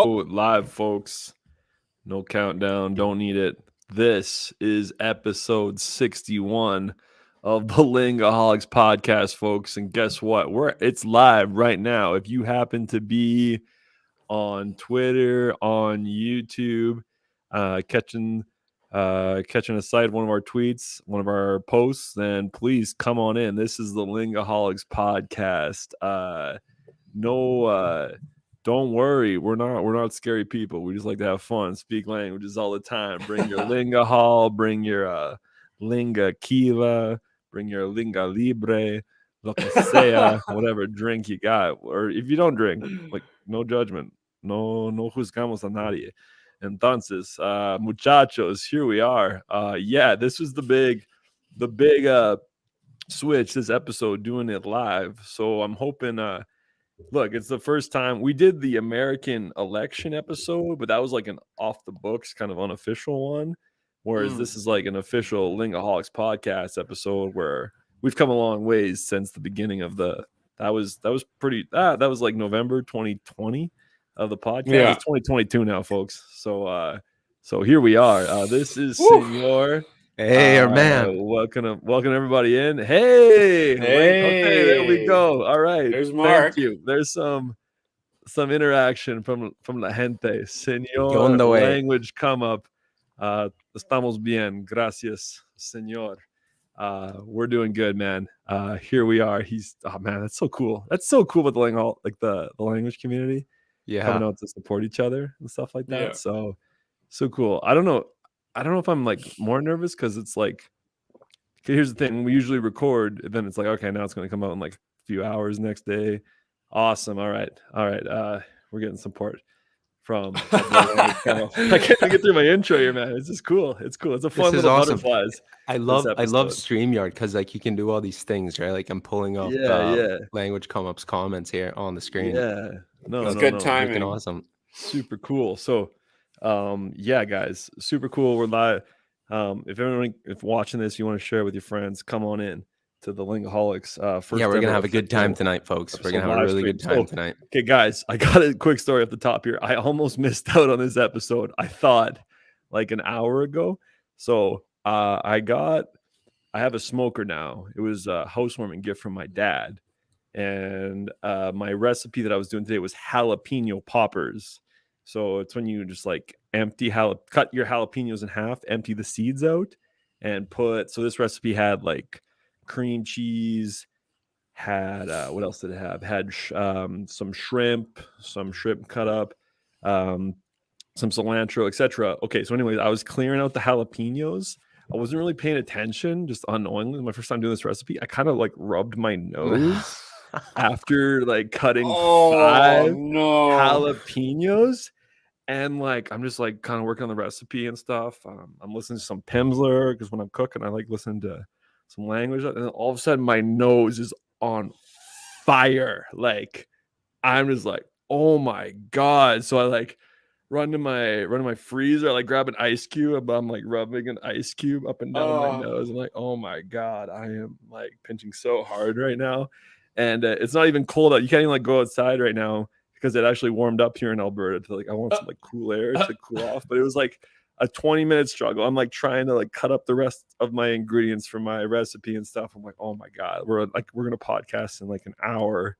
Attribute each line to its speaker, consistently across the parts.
Speaker 1: Live, folks. No countdown. Don't need it. This is episode 61 of the Lingaholics podcast, folks. And guess what? It's live right now. If you happen to be on Twitter, on YouTube, catching a sight of one of our tweets, one of our posts, then please come on in. This is the Lingaholics podcast. Don't worry, we're not scary people. We just like to have fun, speak languages all the time. Bring your Lingahol, bring your Linga Kiva, bring your Linga Libre, lo que sea, whatever drink you got. Or if you don't drink, like no judgment. No juzgamos a nadie. Entonces, muchachos, here we are. This was the big switch this episode, doing it live. So I'm hoping look, it's the first time we did the American election episode, but that was like an off the books kind of unofficial one. Whereas this is like an official Lingaholics podcast episode where we've come a long ways since the beginning of that was like November 2020 of the podcast. Yeah. It's 2022 now, folks. So here we are. This is Senor.
Speaker 2: Hey, our man.
Speaker 1: Welcome everybody in. Hey, okay, there we go. All right,
Speaker 3: there's Mark.
Speaker 1: Thank you. There's some interaction from la gente. Senor, language come up. Estamos bien, gracias, senor. We're doing good, man. Here we are. Man, that's so cool. That's so cool with the language community.
Speaker 2: Yeah,
Speaker 1: coming out to support each other and stuff like that. Yeah. So cool. I don't know if I'm like more nervous because it's like, here's the thing: we usually record, and then it's like, okay, now it's going to come out in like a few hours next day. Awesome. All right. We're getting support from. I can't get through my intro here, man. It's just cool. It's cool. It's a fun little awesome. Butterflies.
Speaker 2: I love StreamYard because like you can do all these things, right? Like I'm pulling up language come-ups comments here on the screen.
Speaker 1: Yeah.
Speaker 3: No, good timing.
Speaker 2: Awesome.
Speaker 1: Super cool. So guys, super cool. We're live. If everyone, if watching this, you want to share with your friends, come on in to the Lingaholics.
Speaker 2: We're gonna have a good time tonight, folks. We're gonna have a really good time tonight.
Speaker 1: Okay, guys, I got a quick story at the top here. I almost missed out on this episode. I thought like an hour ago. So I have a smoker now. It was a housewarming gift from my dad, and my recipe that I was doing today was jalapeno poppers. So it's when you just like cut your jalapenos in half, empty the seeds out, and so this recipe had like cream cheese, had what else did it have? Had some shrimp cut up, some cilantro, etc. Okay, so anyways, I was clearing out the jalapenos. I wasn't really paying attention, just unknowingly. My first time doing this recipe, I kind of like rubbed my nose after like cutting 5 jalapenos. And like, I'm just like kind of working on the recipe and stuff. I'm listening to some Pimsleur because when I'm cooking, I like listening to some language. And then all of a sudden, my nose is on fire. Like, I'm just like, oh my God. So I like run to my freezer. I like grab an ice cube. I'm like rubbing an ice cube up and down my nose. I'm like, oh my God, I am like pinching so hard right now. And it's not even cold out. You can't even like go outside right now, because it actually warmed up here in Alberta to like, I want some like cool air to cool off. But it was like a 20-minute struggle. I'm like trying to like cut up the rest of my ingredients for my recipe and stuff. I'm like, oh my God, we're gonna podcast in like an hour,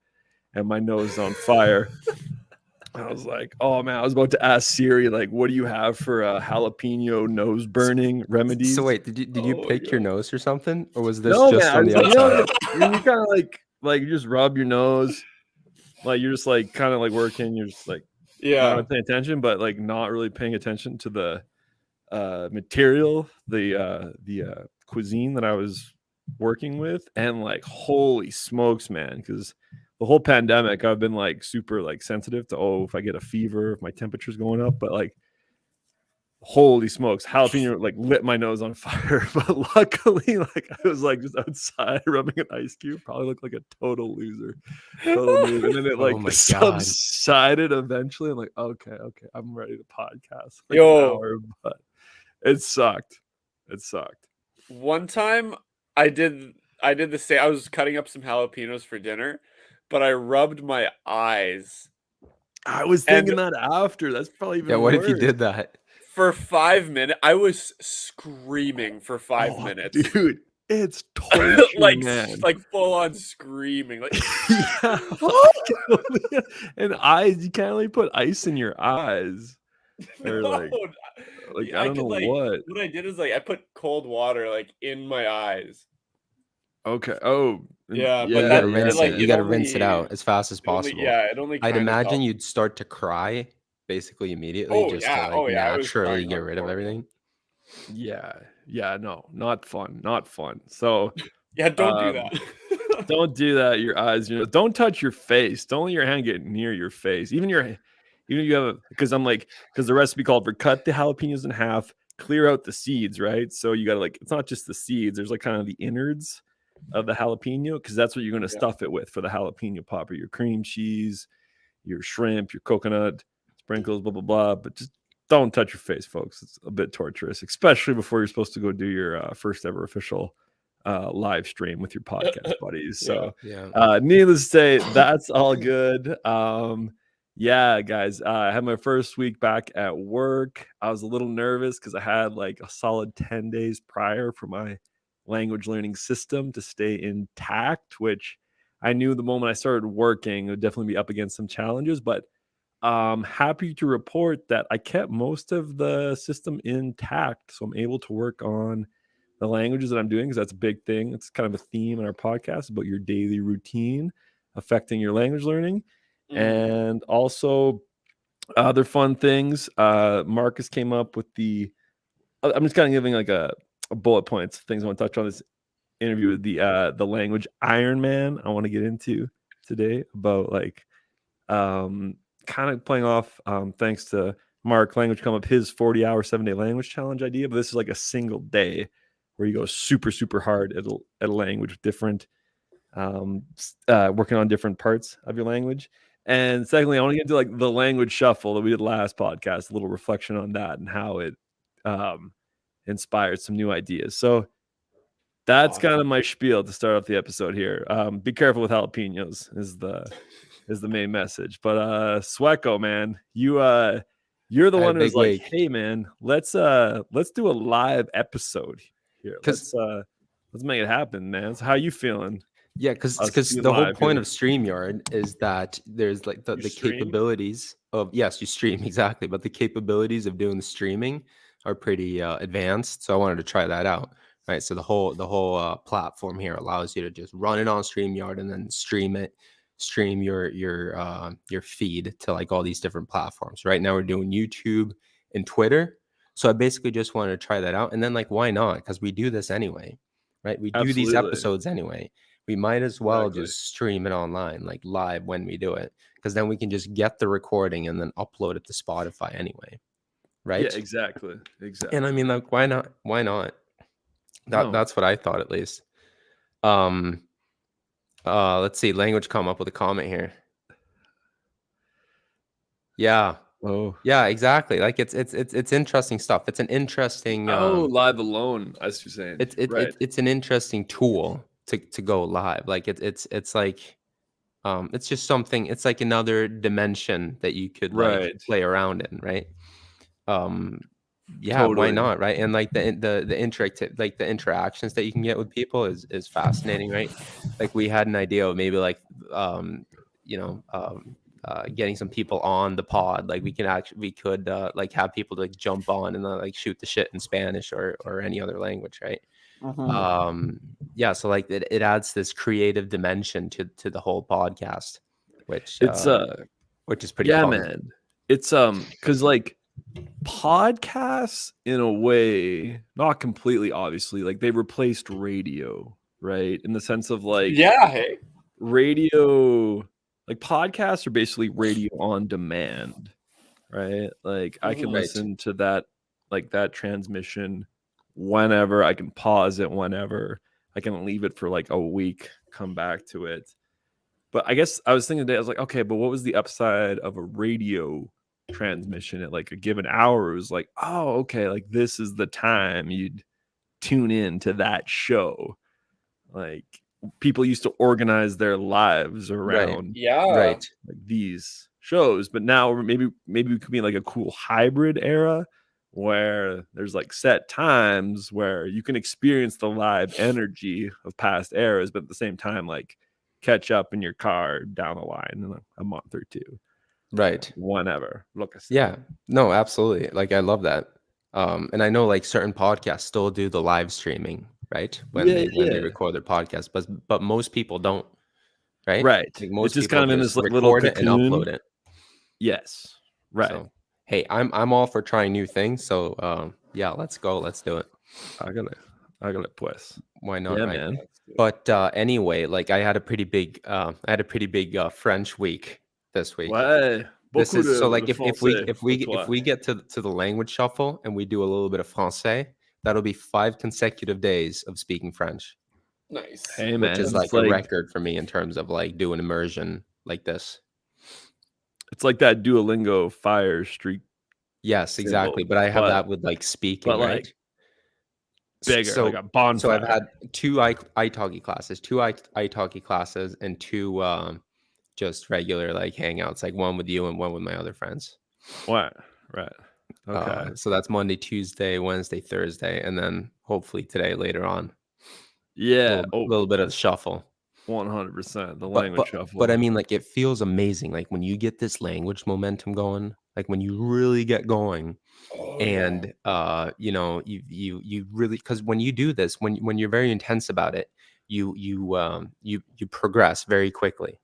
Speaker 1: and my nose is on fire. I was like, oh man, I was about to ask Siri, like, what do you have for jalapeno nose burning remedies?
Speaker 2: So wait, did you pick your nose or something, or was this just on the outside?
Speaker 1: You kind of like you just rub your nose. Like you're just like kind of like working, you're just like not paying attention, but like not really paying attention to the material, the cuisine that I was working with. And like, holy smokes, man, because the whole pandemic I've been like super like sensitive to if I get a fever, if my temperature's going up. But like, holy smokes, jalapeno like lit my nose on fire. But luckily, like I was like just outside rubbing an ice cube. Probably looked like a total loser. And then it like subsided eventually. I'm like, okay, I'm ready to podcast for an hour. But it sucked.
Speaker 3: One time I did the same. I was cutting up some jalapenos for dinner, but I rubbed my eyes
Speaker 1: I was thinking that after. That's probably even
Speaker 2: what
Speaker 1: worse.
Speaker 2: if you did that?
Speaker 3: For 5 minutes, I was screaming for 5 minutes.
Speaker 1: Dude, it's torture, man.
Speaker 3: Like full on screaming. Like,
Speaker 1: yeah. And eyes, you can't really put ice in your eyes. Or like I don't know what.
Speaker 3: What I did is like I put cold water like in my eyes.
Speaker 1: Okay. Oh,
Speaker 3: yeah. But
Speaker 2: you gotta rinse it. You gotta rinse it out as fast as possible.
Speaker 3: It only.
Speaker 2: I'd imagine you'd start to cry basically immediately, to naturally get rid of everything.
Speaker 1: Yeah. No, not fun. Not fun. So
Speaker 3: yeah, don't do that.
Speaker 1: Don't do that. Your eyes. Don't touch your face. Don't let your hand get near your face. Even you have because the recipe called for cut the jalapenos in half, clear out the seeds, right? So you gotta it's not just the seeds. There's like kind of the innards of the jalapeno, because that's what you're gonna stuff it with for the jalapeno popper. Your cream cheese, your shrimp, your coconut sprinkles, blah blah blah. But just don't touch your face, folks. It's a bit torturous, especially before you're supposed to go do your first ever official live stream with your podcast buddies. So needless to say, that's all good. Yeah, guys, I had my first week back at work. I was a little nervous because I had like a solid 10 days prior for my language learning system to stay intact, which I knew the moment I started working, it would definitely be up against some challenges, but I'm happy to report that I kept most of the system intact. So I'm able to work on the languages that I'm doing, because that's a big thing. It's kind of a theme in our podcast about your daily routine affecting your language learning. And also other fun things. Marcus came up with I'm just kind of giving like a bullet points, things I want to touch on this interview with the language Iron Man I want to get into today, about kind of playing off thanks to Mark Language come up his 40-hour 7-day language challenge idea. But this is like a single day where you go super, super hard at a language with different working on different parts of your language. And secondly, I want to get into like the language shuffle that we did last podcast, a little reflection on that and how it inspired some new ideas. So that's kind of my spiel to start off the episode here. Be careful with jalapenos is the main message. But Swecko, man, you're the one who's like, hey man, let's do a live episode here. Let's make it happen, man. So how you feeling?
Speaker 2: Yeah, because the whole point of StreamYard is that there's like the capabilities of, yes, you stream, exactly, but the capabilities of doing the streaming are pretty advanced. So I wanted to try that out, right? So the whole platform here allows you to just run it on StreamYard and then stream your feed to like all these different platforms. Right now we're doing YouTube and Twitter. So I basically just wanted to try that out, and then like, why not? Because we do this anyway, right? We do these episodes anyway. We might as well just stream it online, like live when we do it, because then we can just get the recording and then upload it to Spotify anyway, right?
Speaker 1: Yeah, exactly.
Speaker 2: And I mean, like, why not? That's what I thought, at least. Let's see. Language come up with a comment here. Yeah.
Speaker 1: Oh.
Speaker 2: Yeah, exactly. Like it's interesting stuff. It's an interesting.
Speaker 1: Live alone. I was saying.
Speaker 2: It's an interesting tool to go live. Like it's like it's just something. It's like another dimension that you could like play around in, right? Yeah, totally. Why not, right? And like the interactive, like the interactions that you can get with people is fascinating, right? Like we had an idea of maybe like getting some people on the pod. Like we could like have people like jump on and like shoot the shit in Spanish or any other language, right? Yeah, so like it adds this creative dimension to the whole podcast, which is pretty fun.
Speaker 1: Man. It's because like podcasts in a way, not completely, obviously, like they replaced radio, right? In the sense of like, radio, like podcasts are basically radio on demand, right? Like I can listen to that, like that transmission whenever. I can pause it whenever. I can leave it for like a week, come back to it. But I guess I was thinking today, I was like, okay, but what was the upside of a radio transmission at like a given hour? It was like, oh, okay, like this is the time you'd tune in to that show. Like people used to organize their lives around
Speaker 3: like
Speaker 1: these shows, but now maybe we could be in like a cool hybrid era where there's like set times where you can experience the live energy of past eras, but at the same time, like catch up in your car down the line in a month or two.
Speaker 2: Right.
Speaker 1: Whenever. Look,
Speaker 2: yeah, no, absolutely. Like I love that. And I know like certain podcasts still do the live streaming, right? When they record their podcast, but most people don't, right?
Speaker 1: Right.
Speaker 2: Like most
Speaker 1: it's just
Speaker 2: people
Speaker 1: kind of in
Speaker 2: just
Speaker 1: this like little
Speaker 2: record it and
Speaker 1: cocoon.
Speaker 2: upload it.
Speaker 1: Yes. Right.
Speaker 2: So, hey, I'm all for trying new things. So yeah, let's go. Let's do it.
Speaker 1: Hágale pues.
Speaker 2: Why not?
Speaker 1: Yeah,
Speaker 2: right?
Speaker 1: man.
Speaker 2: But anyway, like I had a pretty big French week this week.
Speaker 1: Ouais.
Speaker 2: This is so like
Speaker 1: de
Speaker 2: if we get to the language shuffle and we do a little bit of français, that'll be 5 consecutive days of speaking French.
Speaker 3: Nice.
Speaker 1: Hey man,
Speaker 2: which is like a record for me in terms of like doing immersion like this.
Speaker 1: It's like that Duolingo fire streak.
Speaker 2: Yes, exactly. But I have that with like speaking,
Speaker 1: but
Speaker 2: right?
Speaker 1: Like bigger,
Speaker 2: so,
Speaker 1: like a bonfire.
Speaker 2: So I've had 2 italki classes, 2 italki classes, and 2 just regular like hangouts, like one with you and one with my other friends.
Speaker 1: What? Right. Okay.
Speaker 2: So that's Monday, Tuesday, Wednesday, Thursday, and then hopefully today later on.
Speaker 1: Yeah.
Speaker 2: A little bit of shuffle.
Speaker 1: 100%. The language shuffle.
Speaker 2: But I mean, like, it feels amazing. Like when you get this language momentum going, like when you really get going, and you know, you really, because when you do this, when you're very intense about it, you progress very quickly.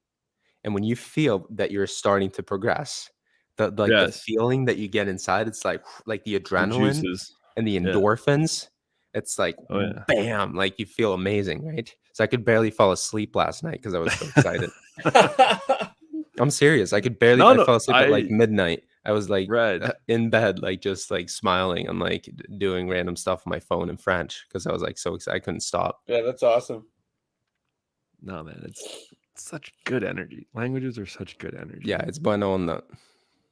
Speaker 2: And when you feel that you're starting to progress, the feeling that you get inside, it's like the adrenaline and the endorphins. It's like, bam, like you feel amazing, right? So I could barely fall asleep last night because I was so excited. I'm serious. I could barely I fell asleep at like midnight. I was like in bed, like just like smiling and like doing random stuff on my phone in French because I was like so excited. I couldn't stop.
Speaker 3: Yeah, that's awesome.
Speaker 1: No, man, it's such good energy. Languages are such good energy.
Speaker 2: Yeah, it's bueno onda.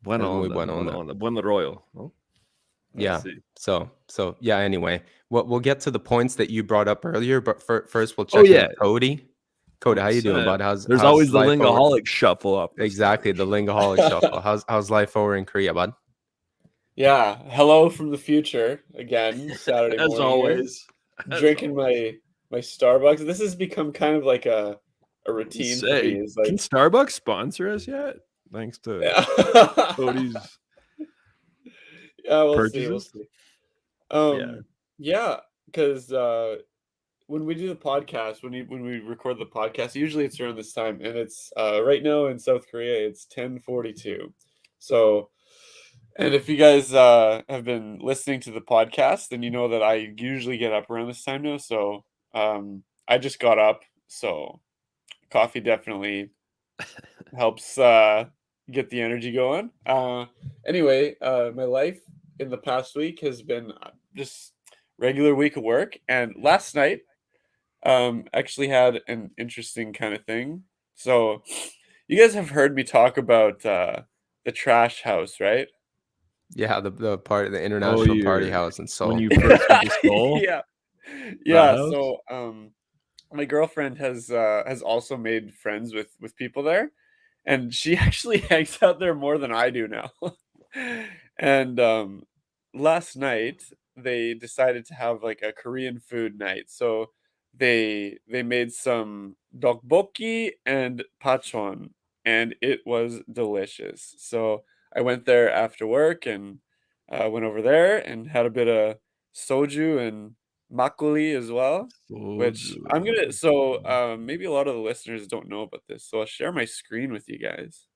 Speaker 1: Bueno royal. Oh,
Speaker 2: yeah. So yeah. Anyway, we'll get to the points that you brought up earlier, but first we'll check in with Cody. Cody, how you doing, bud?
Speaker 1: There's always the Lingaholic shuffle up.
Speaker 2: Exactly, the Lingaholic shuffle. How's life over in Korea, bud?
Speaker 3: Yeah. Hello from the future again. Saturday morning.
Speaker 1: As always.
Speaker 3: Drinking my Starbucks. This has become kind of like a routine for me. Is like,
Speaker 1: can Starbucks sponsor us yet? Thanks to Cody's
Speaker 3: purchases. We'll see. Yeah, because when we do the podcast, when we record the podcast, usually it's around this time, and it's right now in South Korea, it's 10:42. So, and if you guys have been listening to the podcast, then you know that I usually get up around this time now. So, I just got up, so coffee definitely helps get the energy going. Anyway, my life in the past week has been just regular week of work, and last night actually had an interesting kind of thing. So you guys have heard me talk about the trash house, right?
Speaker 2: Yeah, the international party house in Seoul.
Speaker 1: When you first went to Seoul?
Speaker 3: Yeah. So my girlfriend has also made friends with people there, and she actually hangs out there more than I do now. And last night they decided to have like a Korean food night. So they made some dokboki and pachon, and it was delicious. So I went there after work and went over there and had a bit of soju and makgeolli as well. Which I'm gonna. So maybe a lot of the listeners don't know about this. So I'll share my screen with you guys.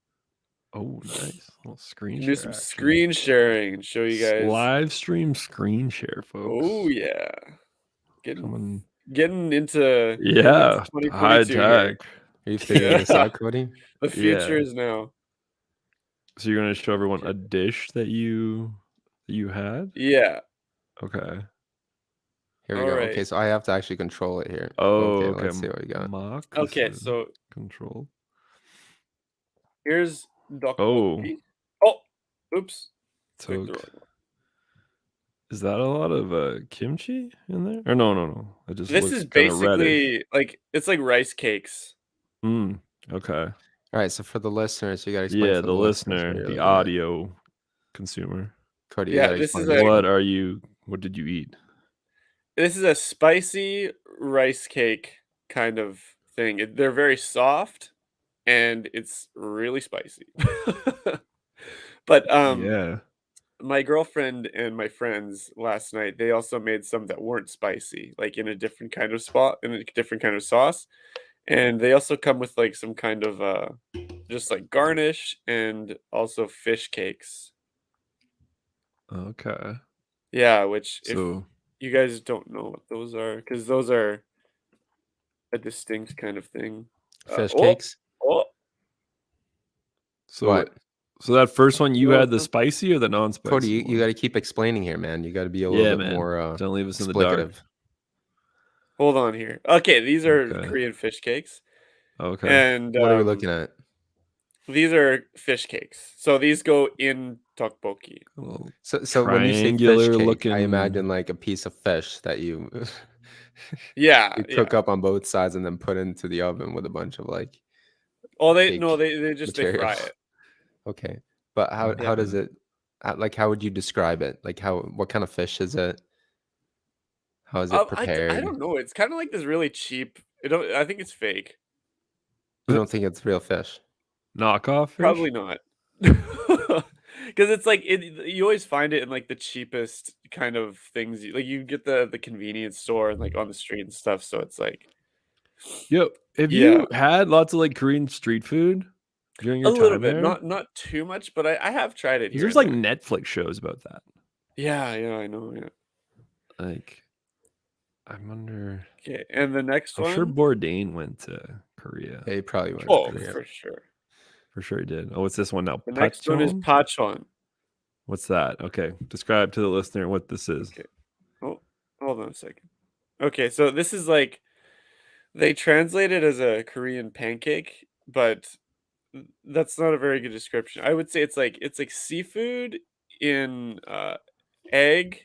Speaker 1: Oh, nice. Little screen share.
Speaker 3: Do some screen sharing and show you guys.
Speaker 1: Live stream screen share, folks.
Speaker 3: Oh yeah, getting into
Speaker 1: high tech.
Speaker 2: Are you figuring this out, Cody?
Speaker 3: The future is now.
Speaker 1: So you're gonna show everyone a dish that you had?
Speaker 3: Yeah.
Speaker 1: Okay.
Speaker 2: Here we go. Right. Okay, so I have to actually control it here.
Speaker 1: Oh, okay.
Speaker 2: Let's see what we got.
Speaker 3: Okay, so
Speaker 1: control.
Speaker 3: Here's dokboki. Oops.
Speaker 1: So is that a lot of kimchi in there? Or no.
Speaker 3: This is basically like it's like rice cakes.
Speaker 1: Okay.
Speaker 2: All right, so for the listeners, you got to explain
Speaker 1: Yeah,
Speaker 2: for
Speaker 1: the
Speaker 2: listeners what
Speaker 1: listener,
Speaker 2: you're
Speaker 1: the
Speaker 2: looking at.
Speaker 1: audio consumer.
Speaker 2: Cody, you
Speaker 3: Yeah,
Speaker 2: got to
Speaker 3: this is
Speaker 2: explain.
Speaker 1: What did you eat?
Speaker 3: This is a spicy rice cake kind of thing. They're very soft, and it's really spicy. But
Speaker 1: Yeah.
Speaker 3: my girlfriend and my friends last night, they also made some that weren't spicy, like in a different kind of spot, in a different kind of sauce. And they also come with like some kind of just like garnish and also fish cakes.
Speaker 1: Okay.
Speaker 3: Yeah, which if
Speaker 1: So
Speaker 3: you guys don't know what those are, because those are a distinct kind of thing.
Speaker 2: Fish
Speaker 3: Oh,
Speaker 2: cakes?
Speaker 3: oh,
Speaker 1: so
Speaker 2: What?
Speaker 1: so that first one you
Speaker 3: you know
Speaker 1: had the
Speaker 3: some-
Speaker 1: spicy or the non-spicy
Speaker 2: Cody, you
Speaker 1: one?
Speaker 2: got to keep explaining here, man. You got to be a little
Speaker 1: Yeah,
Speaker 2: bit
Speaker 1: man.
Speaker 2: more
Speaker 1: Don't leave us in the dark.
Speaker 2: explicative.
Speaker 3: hold on here. Okay, these are
Speaker 1: Okay.
Speaker 3: Korean fish cakes,
Speaker 1: Okay.
Speaker 3: and
Speaker 2: What are we looking at?
Speaker 3: these are fish cakes. So these go in tteokbokki.
Speaker 1: A little
Speaker 2: So when you say fish
Speaker 1: triangular
Speaker 2: cake,
Speaker 1: looking.
Speaker 2: I imagine like a piece of fish that you
Speaker 3: Yeah,
Speaker 2: you
Speaker 3: yeah.
Speaker 2: cook up on both sides and then put into the oven with a bunch of like
Speaker 3: Oh, they
Speaker 2: cake
Speaker 3: no, they just they fry
Speaker 2: material.
Speaker 3: it.
Speaker 2: Okay, but how
Speaker 3: Yeah.
Speaker 2: does it like how would you describe it? Like what kind of fish is it? How is it
Speaker 3: I
Speaker 2: prepared?
Speaker 3: don't know. It's kind of like this really cheap. I think it's fake.
Speaker 2: You don't think it's real fish?
Speaker 1: Knockoff fish?
Speaker 3: Probably not. Because it's like you always find it in like the cheapest kind of things. Like you get the convenience store and like on the street and stuff. So it's like
Speaker 1: Yo, have
Speaker 3: Yeah.
Speaker 1: you had lots of like Korean street food during
Speaker 3: a
Speaker 1: your
Speaker 3: little
Speaker 1: time
Speaker 3: bit,
Speaker 1: there?
Speaker 3: not too much, but I have tried it
Speaker 1: 'Cause
Speaker 3: here.
Speaker 1: there's
Speaker 3: and
Speaker 1: like
Speaker 3: there.
Speaker 1: Netflix shows about that.
Speaker 3: Yeah, I know. Yeah.
Speaker 1: Like, I wonder.
Speaker 3: Okay, and the next
Speaker 1: I'm
Speaker 3: one.
Speaker 1: sure Bourdain went to Korea.
Speaker 2: Yeah, you probably went.
Speaker 3: Oh,
Speaker 2: to Korea.
Speaker 3: for sure.
Speaker 1: For sure he did. Oh, what's this one now?
Speaker 3: The next one is
Speaker 1: Pachon?
Speaker 3: pachon.
Speaker 1: What's that? Okay, describe to the listener what this is.
Speaker 3: Okay. Oh, hold on a second. Okay, so this is like they translate it as a Korean pancake, but that's not a very good description. I would say it's like seafood in egg.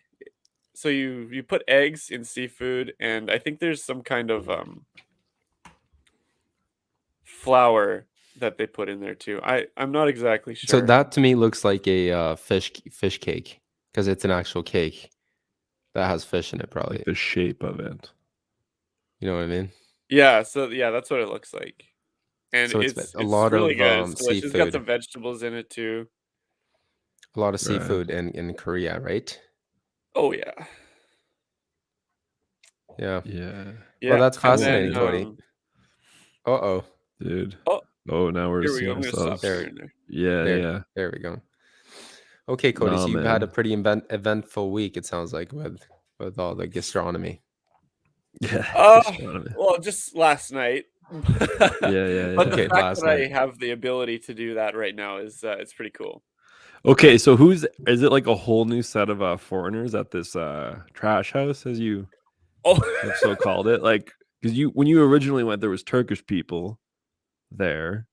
Speaker 3: So you put eggs in seafood, and I think there's some kind of flour that they put in there too. I'm not exactly sure.
Speaker 2: So that to me looks like a fish cake because it's an actual cake that has fish in it, probably.
Speaker 1: Like the shape of it.
Speaker 2: You know what I mean?
Speaker 3: Yeah. So yeah, that's what it looks like, and
Speaker 2: So
Speaker 3: it's
Speaker 2: a lot
Speaker 3: really
Speaker 2: of
Speaker 3: good. It's delicious. It's got
Speaker 2: seafood.
Speaker 3: some vegetables in it too.
Speaker 2: A lot of
Speaker 1: Right.
Speaker 2: seafood in Korea, right?
Speaker 3: Oh yeah.
Speaker 2: Yeah.
Speaker 1: Yeah.
Speaker 3: Yeah.
Speaker 2: Well, that's
Speaker 3: and
Speaker 2: fascinating,
Speaker 3: then,
Speaker 2: Cody. Uh-oh.
Speaker 1: Dude.
Speaker 3: Oh,
Speaker 1: Oh, now we're
Speaker 3: here we
Speaker 1: seeing
Speaker 3: go. I'm gonna stop
Speaker 1: ourselves.
Speaker 2: There.
Speaker 3: sharing there.
Speaker 1: Yeah,
Speaker 2: There.
Speaker 1: yeah.
Speaker 2: There we go. Okay, Cody.
Speaker 1: Nah,
Speaker 2: So you've had a
Speaker 1: man.
Speaker 2: pretty eventful week, it sounds like, with all the gastronomy.
Speaker 1: Yeah.
Speaker 3: Well, just last night.
Speaker 1: Yeah, yeah,
Speaker 3: But
Speaker 1: yeah.
Speaker 3: the
Speaker 2: Okay,
Speaker 3: fact
Speaker 2: last
Speaker 3: that I
Speaker 2: night.
Speaker 3: have the ability to do that right now is it's pretty cool.
Speaker 1: Okay, so is it like a whole new set of foreigners at this trash house, as you
Speaker 3: Oh,
Speaker 1: have so called it? Like, because when you originally went, there was Turkish people there,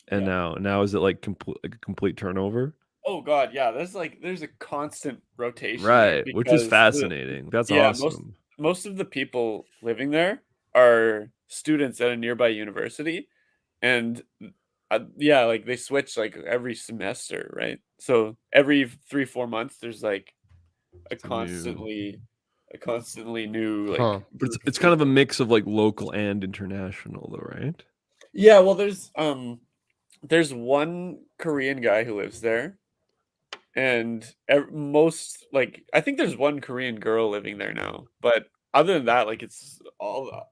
Speaker 1: and
Speaker 3: Yeah.
Speaker 1: now is it like a complete turnover?
Speaker 3: oh God, yeah. There's a constant rotation,
Speaker 1: Right, which is
Speaker 3: because
Speaker 1: fascinating. That's
Speaker 3: yeah,
Speaker 1: awesome.
Speaker 3: most of the people living there are students at a nearby university, and yeah, like they switch like every semester, right? So every 3-4 months, there's like a
Speaker 1: It's a
Speaker 3: constantly new like
Speaker 2: Huh.
Speaker 1: But
Speaker 3: group
Speaker 1: it's kind of a
Speaker 3: people.
Speaker 1: mix of like local and international, though, right?
Speaker 3: Yeah, well, there's one Korean guy who lives there, and most like I think there's one Korean girl living there now, but other than that, like it's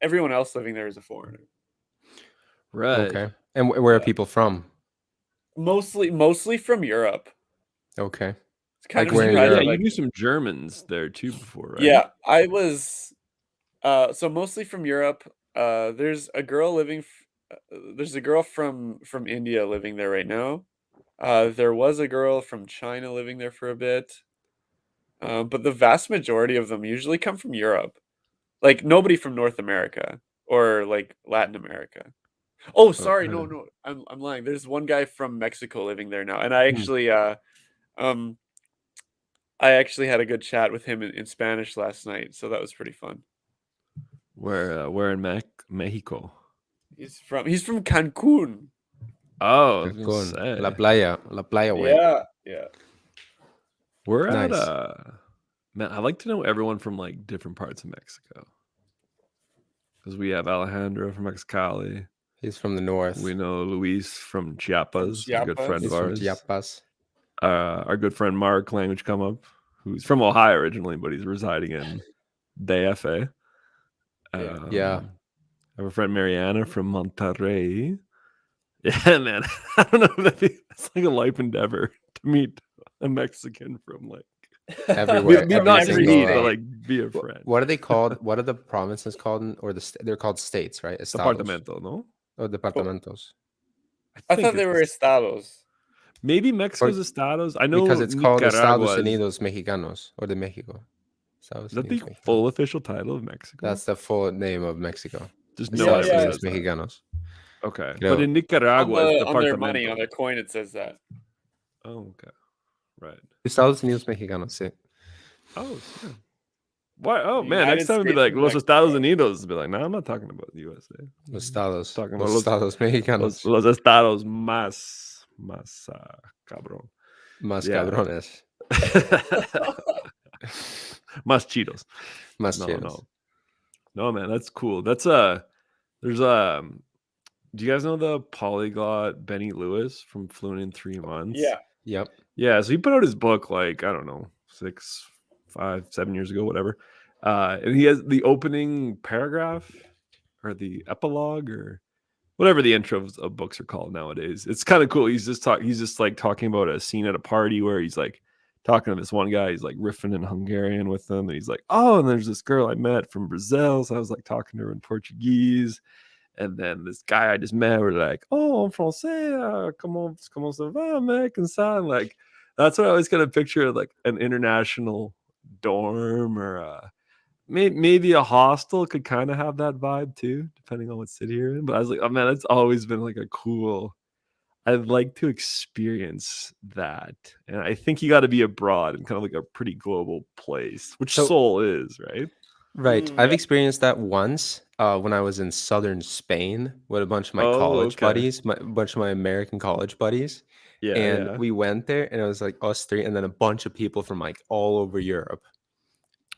Speaker 3: everyone else living there is a foreigner.
Speaker 1: Right.
Speaker 2: Okay. And where are
Speaker 3: Yeah.
Speaker 2: people from?
Speaker 3: Mostly from Europe.
Speaker 2: Okay.
Speaker 3: It's kind
Speaker 2: Like
Speaker 3: of
Speaker 2: where in
Speaker 1: Yeah,
Speaker 3: surprising.
Speaker 2: Europe?
Speaker 1: you
Speaker 3: Like,
Speaker 1: knew some Germans there too before, right?
Speaker 3: yeah, I was so mostly from Europe. There's a girl there's a girl from India living there right now. There was a girl from China living there for a bit. But the vast majority of them usually come from Europe. Like nobody from North America or like Latin America. Oh, sorry,
Speaker 1: Okay.
Speaker 3: no, I'm lying. There's one guy from Mexico living there now, and I um I actually had a good chat with him in Spanish last night, so that was pretty fun.
Speaker 1: Where in Mexico?
Speaker 3: He's from Cancun.
Speaker 1: Oh, I was gonna
Speaker 2: Cancun,
Speaker 1: say.
Speaker 2: La Playa way.
Speaker 3: Yeah.
Speaker 1: We're at
Speaker 2: Nice.
Speaker 1: man, I like to know everyone from like different parts of Mexico. Because we have Alejandro from Mexicali.
Speaker 2: He's from the north.
Speaker 1: We know Luis from Chiapas, a good friend
Speaker 2: He's
Speaker 1: of
Speaker 2: from
Speaker 1: ours.
Speaker 2: Chiapas.
Speaker 1: Our good friend Mark, language come up, who's from Ohio originally, but he's residing in DFA.
Speaker 3: Yeah.
Speaker 1: I have a friend Mariana from Monterrey. Yeah, man. I don't know if it's like a life endeavor to meet a Mexican from like
Speaker 2: Everywhere.
Speaker 1: not to
Speaker 3: every
Speaker 1: meet,
Speaker 3: state.
Speaker 1: but like be a friend.
Speaker 2: What are they called? What are the provinces called? Or they're called states, right? Estados.
Speaker 1: Departamento, no?
Speaker 2: Or departamentos.
Speaker 3: I
Speaker 1: think
Speaker 3: thought they
Speaker 1: it's
Speaker 3: were estados.
Speaker 1: maybe Mexico's estados. I know
Speaker 2: Because it's called Estados
Speaker 1: Nicaragua is-
Speaker 2: Unidos Mexicanos or de Mexico. Estados
Speaker 1: Is that the
Speaker 2: Unidos Mexicanos.
Speaker 1: full official title of Mexico?
Speaker 2: That's the full name of Mexico.
Speaker 1: Just
Speaker 3: Yeah,
Speaker 1: no
Speaker 3: yeah,
Speaker 1: one
Speaker 3: yeah.
Speaker 1: says
Speaker 2: Unidos
Speaker 1: that.
Speaker 2: Mexicanos.
Speaker 1: Okay,
Speaker 2: Creo.
Speaker 1: but in Nicaragua, it's
Speaker 3: On their money,
Speaker 1: Departamento.
Speaker 3: on their coin, it says that.
Speaker 1: Oh, okay, right.
Speaker 2: Estados Unidos Mexicanos, sí.
Speaker 1: Oh, yeah. Why? Oh
Speaker 3: The
Speaker 1: man, next
Speaker 3: United
Speaker 1: time it'd be
Speaker 3: States
Speaker 1: like
Speaker 3: of
Speaker 1: Los
Speaker 3: Mexico.
Speaker 1: Estados Unidos. Be like, nah, I'm not talking about the USA.
Speaker 2: Los estados.
Speaker 1: Talking about
Speaker 2: Los
Speaker 1: los-
Speaker 2: estados mexicanos.
Speaker 1: Los estados más cabrón.
Speaker 2: Más
Speaker 1: Yeah.
Speaker 2: cabrones.
Speaker 1: Más chidos.
Speaker 2: Más
Speaker 1: No,
Speaker 2: chidos.
Speaker 1: no, man, that's cool. That's there's do you guys know the polyglot Benny Lewis from Fluent in 3 Months?
Speaker 3: Yeah.
Speaker 2: Yep.
Speaker 1: Yeah, so he put out his book like, I don't know, 6, 5, 7 years ago, whatever. And he has the opening paragraph or the epilogue or whatever the intros of books are called nowadays. It's kind of cool. He's just like talking about a scene at a party where he's like talking to this one guy. He's like riffing in Hungarian with them, and he's like, "Oh, and there's this girl I met from Brazil." So I was like talking to her in Portuguese, and then this guy I just met were like, "Oh, en français, comment ça va, mec?" And so like that's what I always kind of picture like an international dorm or maybe a hostel could kind of have that vibe too, depending on what city you're in. But I was like, oh man, it's always been like a cool. I'd like to experience that, and I think you got to be abroad and kind of like a pretty global place, which
Speaker 2: So-
Speaker 1: Seoul is, right?
Speaker 2: Right. I've
Speaker 3: Yeah.
Speaker 2: experienced that once when I was in southern Spain with a bunch of my
Speaker 1: Oh,
Speaker 2: college
Speaker 1: okay.
Speaker 2: buddies, a bunch of my American college buddies.
Speaker 1: Yeah,
Speaker 2: And
Speaker 1: yeah.
Speaker 2: we went there and it was like us three and then a bunch of people from like all over Europe.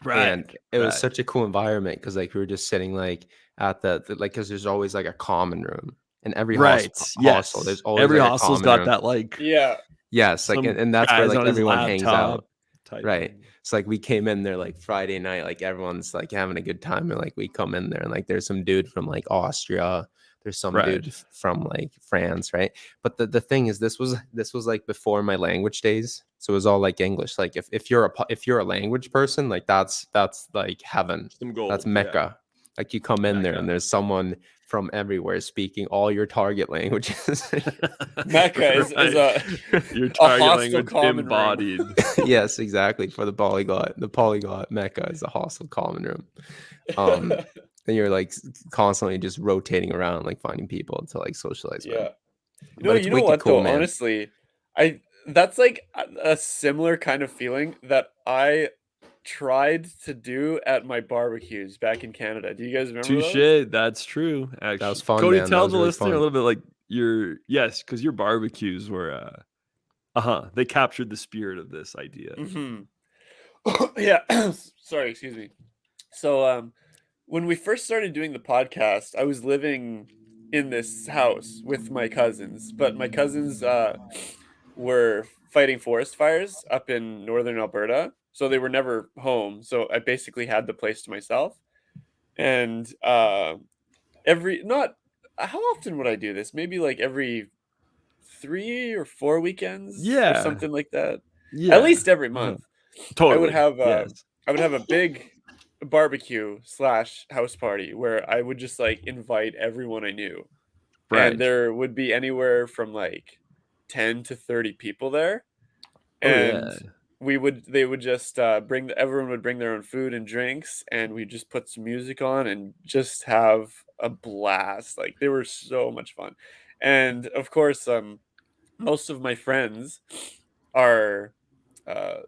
Speaker 2: And it was such a cool environment because like we were just sitting like at the like because there's always like a common room in every hostel. There's always
Speaker 1: every
Speaker 2: like, a
Speaker 1: hostel's
Speaker 2: common
Speaker 1: got
Speaker 2: room.
Speaker 1: that like
Speaker 3: Yeah.
Speaker 2: Yes, like
Speaker 1: some
Speaker 2: and that's where
Speaker 1: guys
Speaker 2: like
Speaker 1: on his
Speaker 2: everyone hangs out.
Speaker 1: laptop type
Speaker 2: Right.
Speaker 1: thing.
Speaker 2: It's like we came in there like Friday night, like everyone's like having a good time, and like we come in there and like there's some dude from like Austria, there's some
Speaker 1: Right.
Speaker 2: dude from like France, right? But the thing is, this was like before my language days, so it was all like English. Like if you're a language person, like that's like heaven.
Speaker 1: Some gold.
Speaker 2: That's Mecca. Like you come in there
Speaker 1: Mecca.
Speaker 2: and there's someone from everywhere speaking all your target languages.
Speaker 3: Mecca is a
Speaker 1: your
Speaker 3: a
Speaker 1: target
Speaker 3: hostile
Speaker 1: language
Speaker 3: common room.
Speaker 1: embodied.
Speaker 2: Yes, exactly. For the polyglot Mecca is a hostile common room. And you're like constantly just rotating around, like finding people to like socialize with.
Speaker 3: Yeah.
Speaker 2: But it's
Speaker 3: You know
Speaker 2: wicked
Speaker 3: what
Speaker 2: cool,
Speaker 3: though?
Speaker 2: man.
Speaker 3: Honestly, that's like a similar kind of feeling that I tried to do at my barbecues back in Canada. Do you guys remember those?
Speaker 1: Touche. That's true. Actually,
Speaker 2: was fun,
Speaker 1: Cody,
Speaker 2: man. That
Speaker 1: tell
Speaker 2: was
Speaker 1: the
Speaker 2: really
Speaker 1: listener
Speaker 2: fun.
Speaker 1: a little bit like because your barbecues were they captured the spirit of this idea.
Speaker 3: Mm-hmm. Yeah. Sorry, excuse me. So when we first started doing the podcast, I was living in this house with my cousins, but my cousins were fighting forest fires up in northern Alberta, so they were never home. So I basically had the place to myself. And how often would I do this? Maybe like every 3 or 4 weekends, or
Speaker 1: Yeah.
Speaker 3: something like that.
Speaker 1: Yeah,
Speaker 3: At least every month.
Speaker 1: totally.
Speaker 3: I would have
Speaker 1: yes.
Speaker 3: I would have a big barbecue / house party where I would just like invite everyone I knew.
Speaker 1: Right.
Speaker 3: And there would be anywhere from like 10 to 30 people there.
Speaker 1: Oh,
Speaker 3: And they would just everyone would bring their own food and drinks, and we just put some music on and just have a blast. Like they were so much fun. And of course, most of my friends are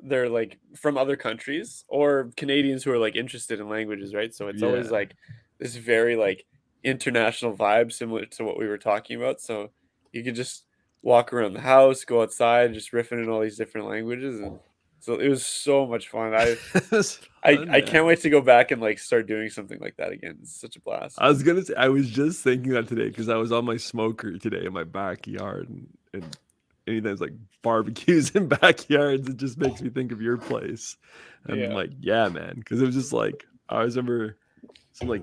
Speaker 3: they're like from other countries or Canadians who are like interested in languages, right? So it's always
Speaker 1: Yeah.
Speaker 3: like this very like international vibe, similar to what we were talking about. So you could just walk around the house, go outside, just riffing in all these different languages, and so it was so much fun. I can't wait to go back and like start doing something like that again. It's such a blast.
Speaker 1: I was gonna say, I was just thinking that today because I was on my smoker today in my backyard, and anything like barbecues in backyards, it just makes me think of your place. And I'm like, yeah, man, because it was just like I always remember some like.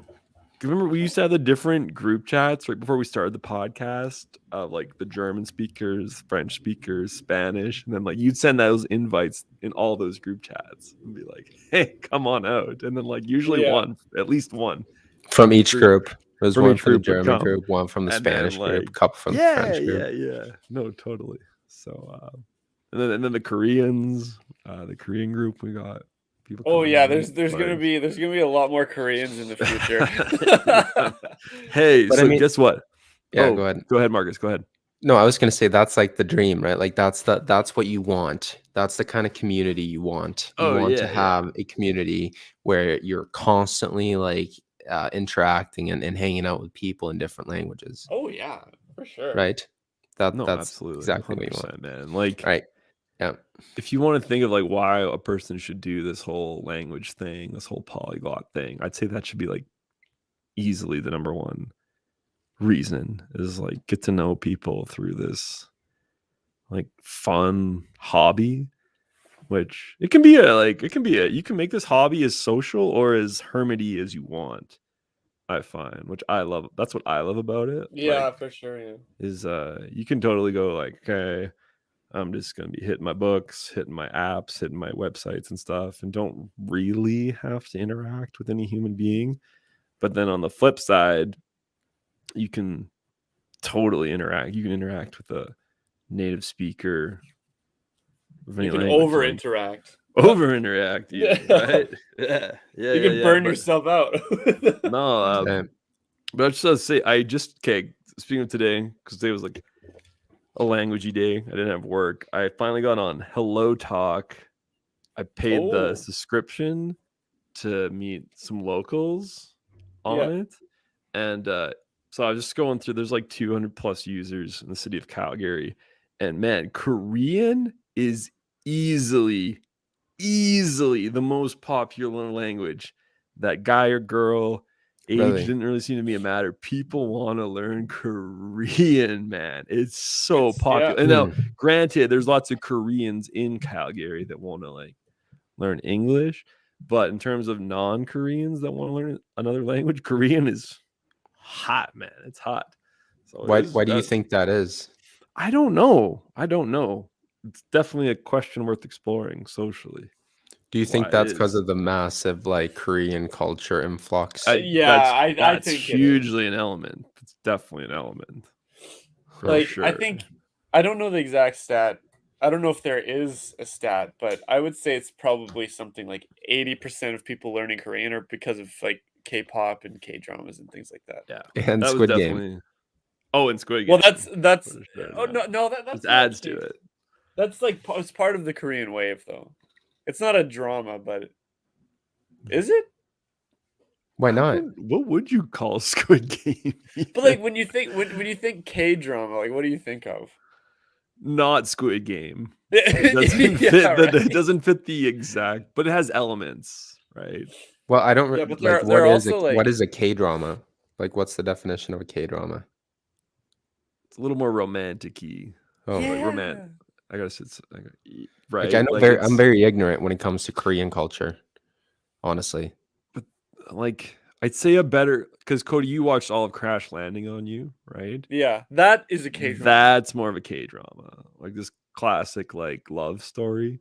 Speaker 1: Remember we used to have the different group chats right before we started the podcast of like the German speakers, French speakers, Spanish, and then like you'd send those invites in all those group chats and be like, "Hey, come on out!" And then like usually at least one
Speaker 2: from each group. There's
Speaker 1: from
Speaker 2: one
Speaker 1: each
Speaker 2: from the
Speaker 1: group would
Speaker 2: German
Speaker 1: come.
Speaker 2: group, one from the
Speaker 1: And
Speaker 2: Spanish
Speaker 1: then, like,
Speaker 2: group, a couple from the French group.
Speaker 1: Yeah. No, totally. So, and then the Koreans, the Korean group we got.
Speaker 3: Oh yeah, there's gonna be a lot more Koreans in the future.
Speaker 1: Hey, but so I mean, guess what?
Speaker 2: Yeah, go ahead,
Speaker 1: Marcus. Go ahead.
Speaker 2: No, I was gonna say that's like the dream, right? Like that's what you want. That's the kind of community you want. You want to have a community where you're constantly like interacting and hanging out with people in different languages.
Speaker 3: Oh yeah, for sure.
Speaker 2: Right. That's
Speaker 1: absolutely
Speaker 2: exactly what you want,
Speaker 1: man. Like,
Speaker 2: right. Yeah.
Speaker 1: If you want to think of like why a person should do this whole language thing, this whole polyglot thing, I'd say that should be like easily the number one reason is like get to know people through this like fun hobby, which you can make this hobby as social or as hermity as you want. I find, which I love. That's what I love about it.
Speaker 3: Yeah,
Speaker 1: like,
Speaker 3: for sure. Yeah.
Speaker 1: Is you can totally go like, okay, I'm just going to be hitting my books, hitting my apps, hitting my websites and stuff, and don't really have to interact with any human being. But then on the flip side, you can totally interact. You can interact with a native speaker.
Speaker 3: You can over-interact.
Speaker 1: Over-interact, right? Yeah.
Speaker 3: You can burn yourself out.
Speaker 1: No, but I just say, speaking of today, because today was like a languagey day. I didn't have work. I finally got on Hello Talk. I paid the subscription to meet some locals on it. And so I was just going through, there's like 200 plus users in the city of Calgary. And man, Korean is easily the most popular language. That guy or girl, age didn't really seem to be a matter. People want to learn Korean, man. It's so popular. And now, granted, there's lots of Koreans in Calgary that want to like learn English, but in terms of non-Koreans that want to learn another language, Korean is hot, man. It's hot. So
Speaker 2: why do you think that is?
Speaker 1: I don't know. It's definitely a question worth exploring socially.
Speaker 2: Do you think that's because of the massive like Korean culture influx?
Speaker 1: I think hugely an element. It's definitely an element.
Speaker 3: Like sure. I don't know the exact stat. I don't know if there is a stat, but I would say it's probably something like 80% of people learning Korean are because of like K-pop and K-dramas and things like that.
Speaker 1: Yeah,
Speaker 2: and that Squid Game.
Speaker 1: Oh, and Squid Game.
Speaker 3: Well, that's sure, oh no, that's
Speaker 1: adds to it.
Speaker 3: That's like it's part of the Korean wave, though. It's not a drama, but is it?
Speaker 2: Why not?
Speaker 1: What would you call Squid Game?
Speaker 3: But like when you think K-drama, like what do you think of?
Speaker 1: Not Squid Game. It doesn't fit the exact, but it has elements, right?
Speaker 2: Well, I don't what is a K-drama? Like what's the definition of a K-drama?
Speaker 1: It's a little more romantic-y.
Speaker 2: Oh,
Speaker 3: yeah.
Speaker 1: Like romantic. I guess it's right.
Speaker 2: Like I know I'm very ignorant when it comes to Korean culture, honestly.
Speaker 1: But like I'd say because Cody, you watched all of Crash Landing on You, right?
Speaker 3: Yeah, that is a K-drama.
Speaker 1: That's more of a K-drama, like this classic like love story,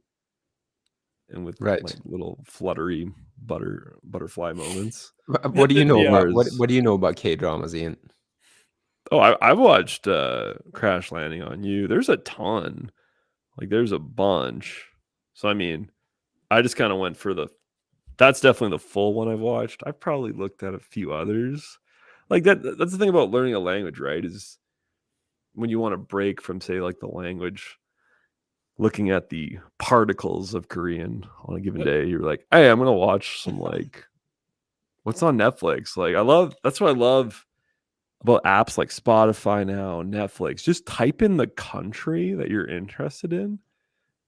Speaker 1: and with like little fluttery butterfly moments.
Speaker 2: What do you know about what do you know about K-dramas, Ian?
Speaker 1: Oh, I've watched Crash Landing on You. There's a ton. Like there's a bunch. So I mean, I just kind of went for that's definitely the full one I've watched. I've probably looked at a few others. Like that's the thing about learning a language, right? Is when you want to break from say like the language, looking at the particles of Korean on a given day, you're like, hey, I'm gonna watch some like what's on Netflix. Like that's what I love about apps like Spotify now, Netflix. Just type in the country that you're interested in,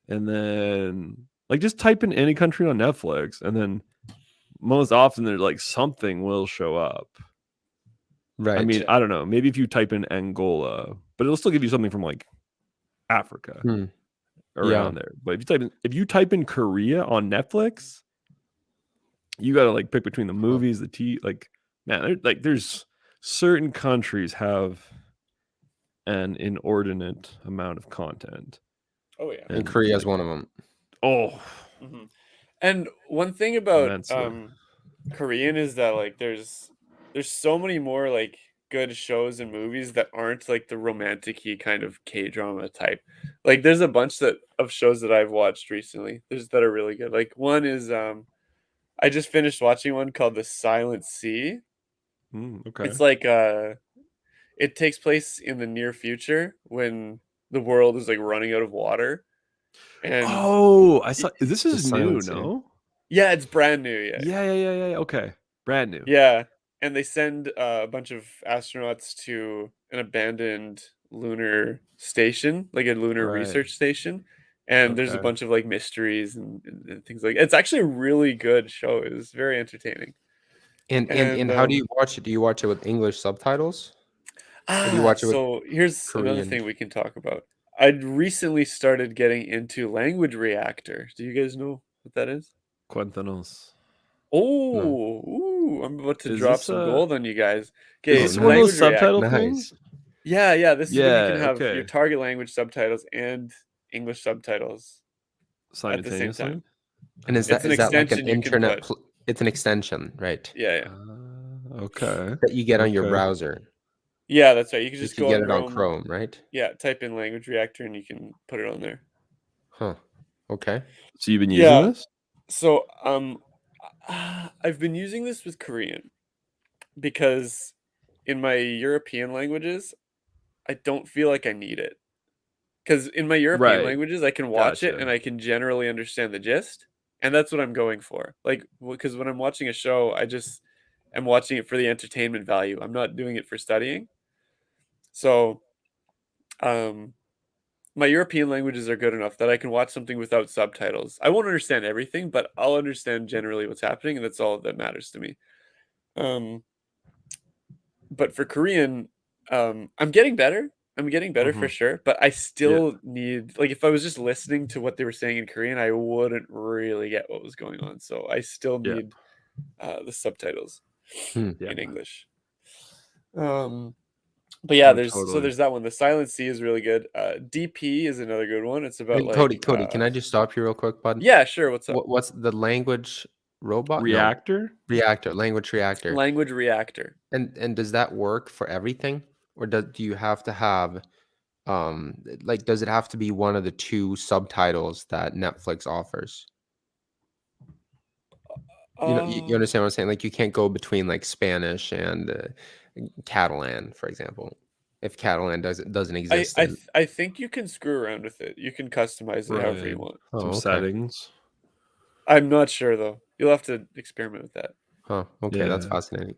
Speaker 1: and then like just type in any country on Netflix, and then most often there's like something will show up.
Speaker 2: Right.
Speaker 1: I mean, I don't know. Maybe if you type in Angola, but it'll still give you something from like Africa around there. But if you type in Korea on Netflix, you gotta like pick between the movies, like man, there's certain countries have an inordinate amount of content.
Speaker 3: Oh yeah,
Speaker 2: and Korea is one of them.
Speaker 1: Oh,
Speaker 3: and one thing about Korean is that like there's so many more like good shows and movies that aren't like the romantic-y kind of K-drama type. Like there's a bunch of shows that I've watched recently. There's that are really good. Like one is I just finished watching one called The Silent Sea.
Speaker 1: okay.
Speaker 3: It's like it takes place in the near future when the world is like running out of water. And
Speaker 1: I saw this is new, no?
Speaker 3: Yeah, it's brand new.
Speaker 1: Yeah. Okay, brand new.
Speaker 3: Yeah, and they send a bunch of astronauts to an abandoned lunar station, like a lunar research station. And there's a bunch of like mysteries and things like it's actually a really good show. It was very entertaining.
Speaker 2: And how do you watch it? Do you watch it with English subtitles? Or do you watch it with
Speaker 3: So here's
Speaker 2: Korean?
Speaker 3: another thing we can talk about. I'd recently started getting into Language Reactor. Do you guys know what that is?
Speaker 1: Cuéntanos.
Speaker 3: Oh, ooh, I'm about to drop some gold on you guys.
Speaker 1: Okay, is this one of those subtitle things?
Speaker 3: Yeah. This is when you can have your target language subtitles and English subtitles at the same time.
Speaker 2: And is that like an internet? It's an extension, right?
Speaker 3: Yeah.
Speaker 1: Okay.
Speaker 2: That you get on your browser.
Speaker 3: Yeah, that's right. You can just go
Speaker 2: get it on Chrome, right?
Speaker 3: Yeah, type in Language Reactor and you can put it on there.
Speaker 2: Huh. Okay.
Speaker 1: So you've been using this?
Speaker 3: So I've been using this with Korean because in my European languages, I don't feel like I need it. Because in my European languages, I can watch it and I can generally understand the gist. And that's what I'm going for. Like, because when I'm watching a show, I just am watching it for the entertainment value. I'm not doing it for studying. So, my European languages are good enough that I can watch something without subtitles. I won't understand everything, but I'll understand generally what's happening, and that's all that matters to me. But for Korean, I'm getting better. I'm getting better for sure, but I still need, like, if I was just listening to what they were saying in Korean, I wouldn't really get what was going on. So I still need the subtitles in English. But yeah, there's that one. The Silent Sea is really good. DP is another good one. It's about
Speaker 2: Cody, can I just stop you real quick, bud?
Speaker 3: Yeah, sure. What's up?
Speaker 2: What's the language robot?
Speaker 1: Reactor?
Speaker 2: Reactor, Language Reactor.
Speaker 3: Language Reactor.
Speaker 2: And does that work for everything? Or do you have to have like does it have to be one of the two subtitles that Netflix offers? You understand what I'm saying? Like you can't go between like Spanish and Catalan, for example. If Catalan doesn't exist,
Speaker 3: I think you can screw around with it. You can customize it however you want.
Speaker 1: Some settings.
Speaker 3: I'm not sure though. You'll have to experiment with that.
Speaker 2: Huh. Okay, that's fascinating.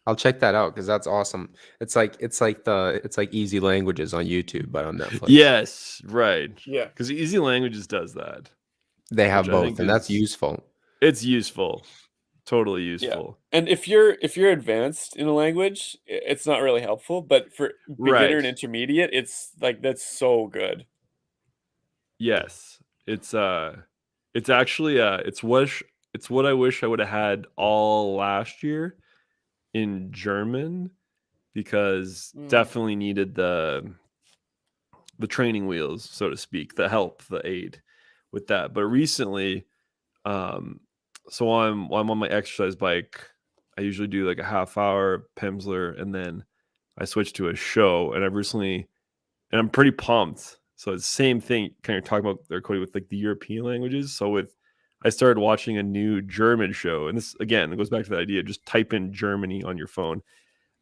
Speaker 2: I'll check that out because that's awesome. It's like Easy Languages on YouTube, but on Netflix.
Speaker 1: Yes, right.
Speaker 3: Yeah,
Speaker 1: because Easy Languages does that.
Speaker 2: They have both, and that's useful.
Speaker 1: It's useful, totally useful.
Speaker 3: Yeah. And if you're advanced in a language, it's not really helpful. But for beginner and intermediate, it's like that's so good.
Speaker 1: Yes, it's actually it's what I wish I would have had all last year in German, because definitely needed the training wheels, so to speak, the help, the aid with that. But recently, so I'm on my exercise bike. I usually do like a half hour Pimsleur, and then I switch to a show. And I'm pretty pumped. So it's the same thing kind of talking about there, Cody, with like the European languages. So I started watching a new German show, and this again, it goes back to the idea: just type in Germany on your phone,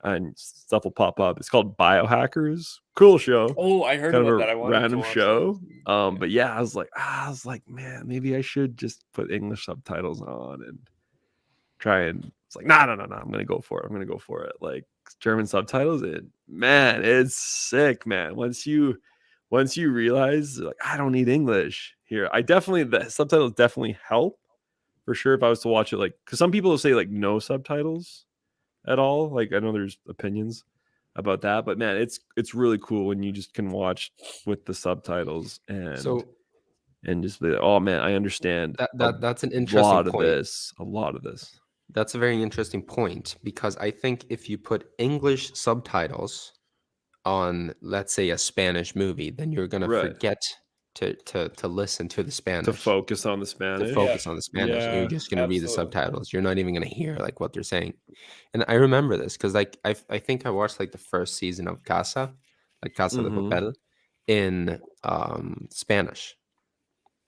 Speaker 1: and stuff will pop up. It's called Biohackers. Cool show.
Speaker 3: Oh, I heard about that. I wanted
Speaker 1: random
Speaker 3: to watch
Speaker 1: show. But yeah, I was like, man, maybe I should just put English subtitles on and try and. It's like, no. I'm gonna go for it. Like, German subtitles, man, it's sick, man. Once you realize like I don't need English here, the subtitles definitely help for sure if I was to watch it, like, because some people will say like no subtitles at all. Like I know there's opinions about that, but man, it's really cool when you just can watch with the subtitles and just be like, oh man, I understand
Speaker 2: that's an interesting point.
Speaker 1: A lot of this.
Speaker 2: That's a very interesting point, because I think if you put English subtitles on, let's say, a Spanish movie, then you're gonna forget to listen to the Spanish,
Speaker 1: to focus on the Spanish.
Speaker 2: And you're just gonna read the subtitles. You're not even gonna hear like what they're saying. And I remember this because like I think I watched like the first season of Casa de Papel in Spanish.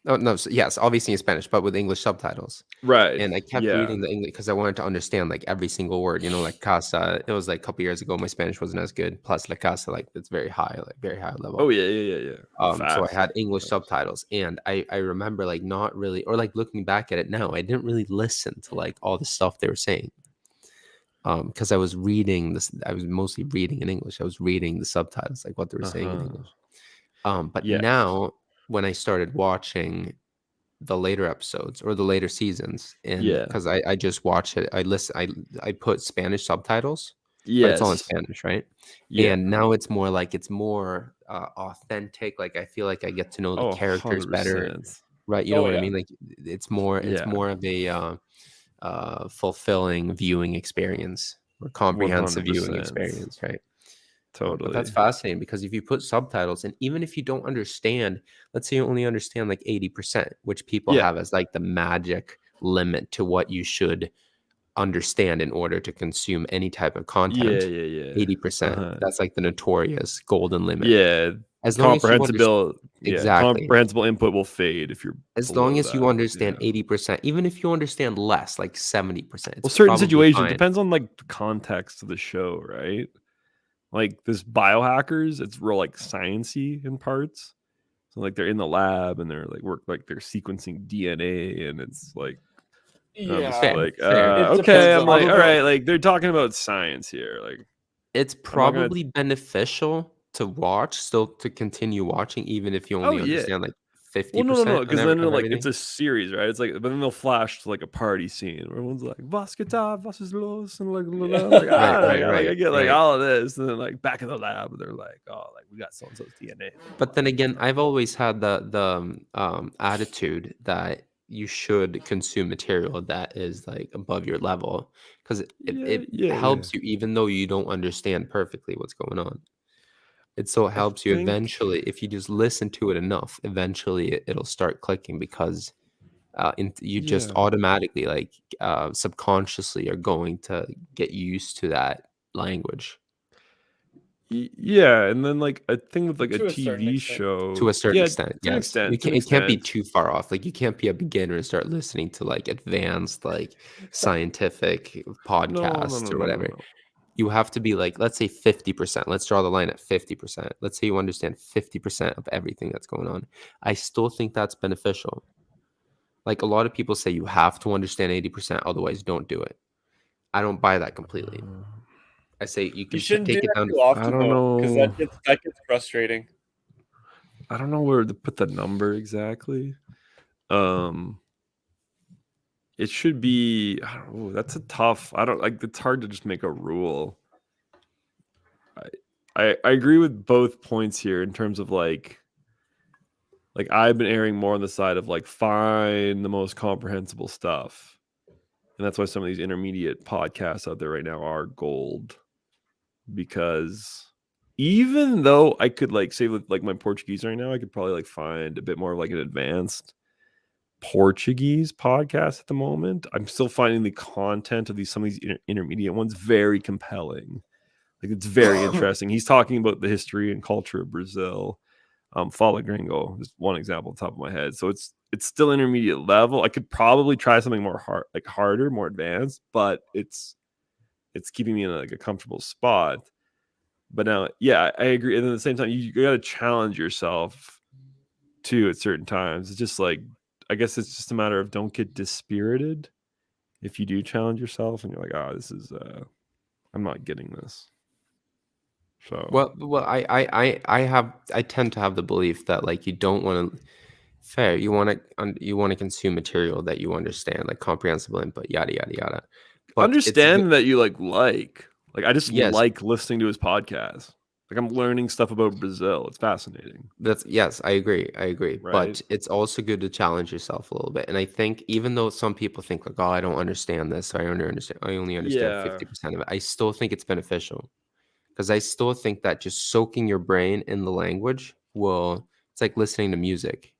Speaker 2: Oh no, yes, obviously in Spanish, but with English subtitles.
Speaker 1: Right.
Speaker 2: And I kept reading the English because I wanted to understand like every single word, like casa. It was like a couple years ago, my Spanish wasn't as good. Plus La Casa, like it's very high level.
Speaker 1: Oh yeah.
Speaker 2: So I had English subtitles, and I remember like not really, or like looking back at it now, I didn't really listen to like all the stuff they were saying. Because I was reading this, I was mostly reading in English. I was reading the subtitles, like what they were saying in English. But now when I started watching the later episodes or the later seasons, and because I just watch it, I put Spanish subtitles, but it's all in Spanish, right? And now it's more authentic. Like I feel like I get to know the characters 100%. Better, right? You know what I mean? Like it's more of a fulfilling viewing experience or comprehensive 100%. Viewing experience, right?
Speaker 1: Totally.
Speaker 2: But that's fascinating, because if you put subtitles, and even if you don't understand, let's say you only understand like 80%, which people have as like the magic limit to what you should understand in order to consume any type of content. 80%. That's like the notorious golden limit.
Speaker 1: As long comprehensible,
Speaker 2: as
Speaker 1: comprehensible input will fade if you're
Speaker 2: as long as you understand 80%, even if you understand less, like 70%.
Speaker 1: Well, certain situations depends on like the context of the show, right? Like this biohackers, it's real like sciencey in parts. So like they're in the lab and they're like they're sequencing DNA, and it's like okay, I'm like, all right, like they're talking about science here. Like
Speaker 2: it's probably beneficial to watch, still to continue watching, even if you only understand like 50%.
Speaker 1: Well, no, because then like it's a series, right? It's like, but then they'll flash to like a party scene where everyone's like "Was geht ab? Was ist los?" and like I get like all of this, and then like back in the lab, they're like, oh, like we got so and so's DNA.
Speaker 2: But then again, I've always had the attitude that you should consume material that is like above your level, because it helps you, even though you don't understand perfectly what's going on. It so helps you eventually, if you just listen to it enough, eventually it'll start clicking, because you just automatically, like subconsciously, are going to get used to that language.
Speaker 1: Yeah, and then like a thing with like a TV show
Speaker 2: to a certain extent,
Speaker 1: to an extent,
Speaker 2: it can't be too far off. Like you can't be a beginner and start listening to like advanced like scientific podcasts or whatever. No. You have to be like, let's say 50%. Let's draw the line at 50%. Let's say you understand 50% of everything that's going on. I still think that's beneficial. Like a lot of people say you have to understand 80%, otherwise don't do it. I don't buy that completely. I say you can take it down
Speaker 3: too often, I don't know, because that gets frustrating.
Speaker 1: I don't know where to put the number exactly. It should be. I don't know, that's a tough. I don't like. It's hard to just make a rule. I agree with both points here in terms of like I've been erring more on the side of like find the most comprehensible stuff, and that's why some of these intermediate podcasts out there right now are gold. Because even though I could like say with like my Portuguese right now, I could probably like find a bit more of like an advanced Portuguese podcast at the moment, I'm still finding the content of some of these intermediate ones very compelling. Like it's very interesting. He's talking about the history and culture of Brazil. Fala Gringo is one example on top of my head. So it's still intermediate level. I could probably try something more harder, more advanced, but it's keeping me in like a comfortable spot. But now, yeah, I agree. And at the same time, you got to challenge yourself too at certain times. It's just like, I guess it's just a matter of don't get dispirited if you do challenge yourself and you're like, oh, this is I'm not getting this. So
Speaker 2: well, I tend to have the belief that like you don't want to you want to consume material that you understand, like comprehensible input, yada yada yada. But
Speaker 1: understand that you like I just
Speaker 2: yes,
Speaker 1: like listening to his podcast. Like I'm learning stuff about Brazil. It's fascinating.
Speaker 2: Yes, I agree.
Speaker 1: Right?
Speaker 2: But it's also good to challenge yourself a little bit. And I think even though some people think like, oh, I don't understand this, I only understand 50% of it, I still think it's beneficial. Because I still think that just soaking your brain in the language it's like listening to music.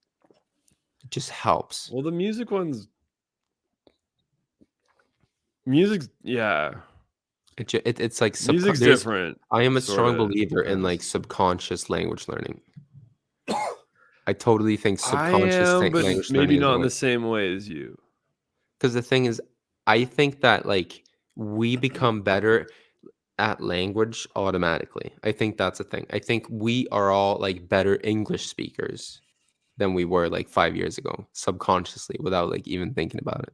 Speaker 2: It just helps.
Speaker 1: Well, the music's yeah.
Speaker 2: It's like
Speaker 1: music's different.
Speaker 2: I am a strong believer in like subconscious language learning. I totally think subconscious language learning,
Speaker 1: maybe not in the same way as you.
Speaker 2: Because the thing is, I think that like we become better at language automatically. I think that's a thing. I think we are all like better English speakers than we were like 5 years ago, subconsciously, without like even thinking about it.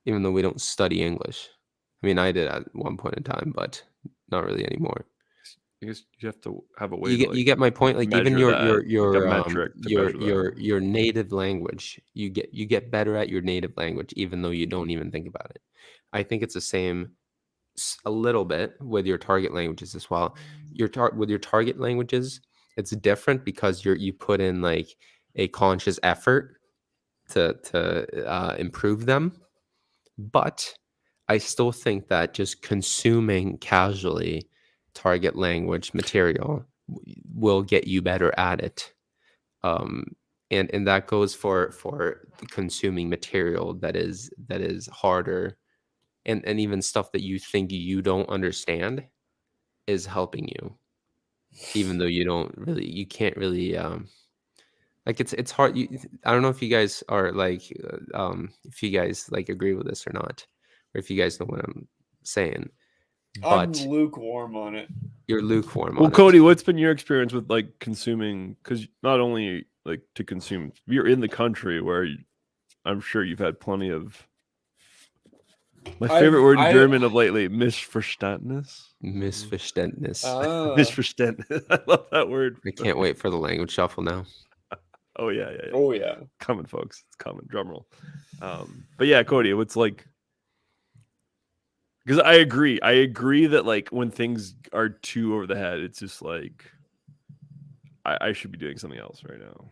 Speaker 2: Even though we don't study English. I mean, I did at one point in time, but not really anymore.
Speaker 1: I guess you have to have a way.
Speaker 2: You get my point. Like even your native language, you get better at your native language, even though you don't even think about it. I think it's the same a little bit with your target languages as well. With your target languages, it's different because you put in like a conscious effort to improve them. But I still think that just consuming casually target language material will get you better at it. And that goes for consuming material that is harder and even stuff that you think you don't understand is helping you, even though you can't really like it's hard. I don't know if you guys are like if you guys like agree with this or not, or if you guys know what I'm saying. But
Speaker 3: I'm lukewarm on it.
Speaker 2: You're lukewarm.
Speaker 1: Well, Cody, what's been your experience with like consuming? Because not only like to consume, you're in the country where I'm sure you've had plenty of. My favorite word in German of lately, Missverständnis.
Speaker 2: Missverständnis.
Speaker 1: Missverständnis. I love that word.
Speaker 2: I can't wait for the language shuffle now.
Speaker 1: Oh yeah.
Speaker 3: Oh yeah.
Speaker 1: Coming, folks. It's coming. Drum roll. But yeah, Cody, it's like. Because I agree that like when things are too over the head, it's just like I should be doing something else right now,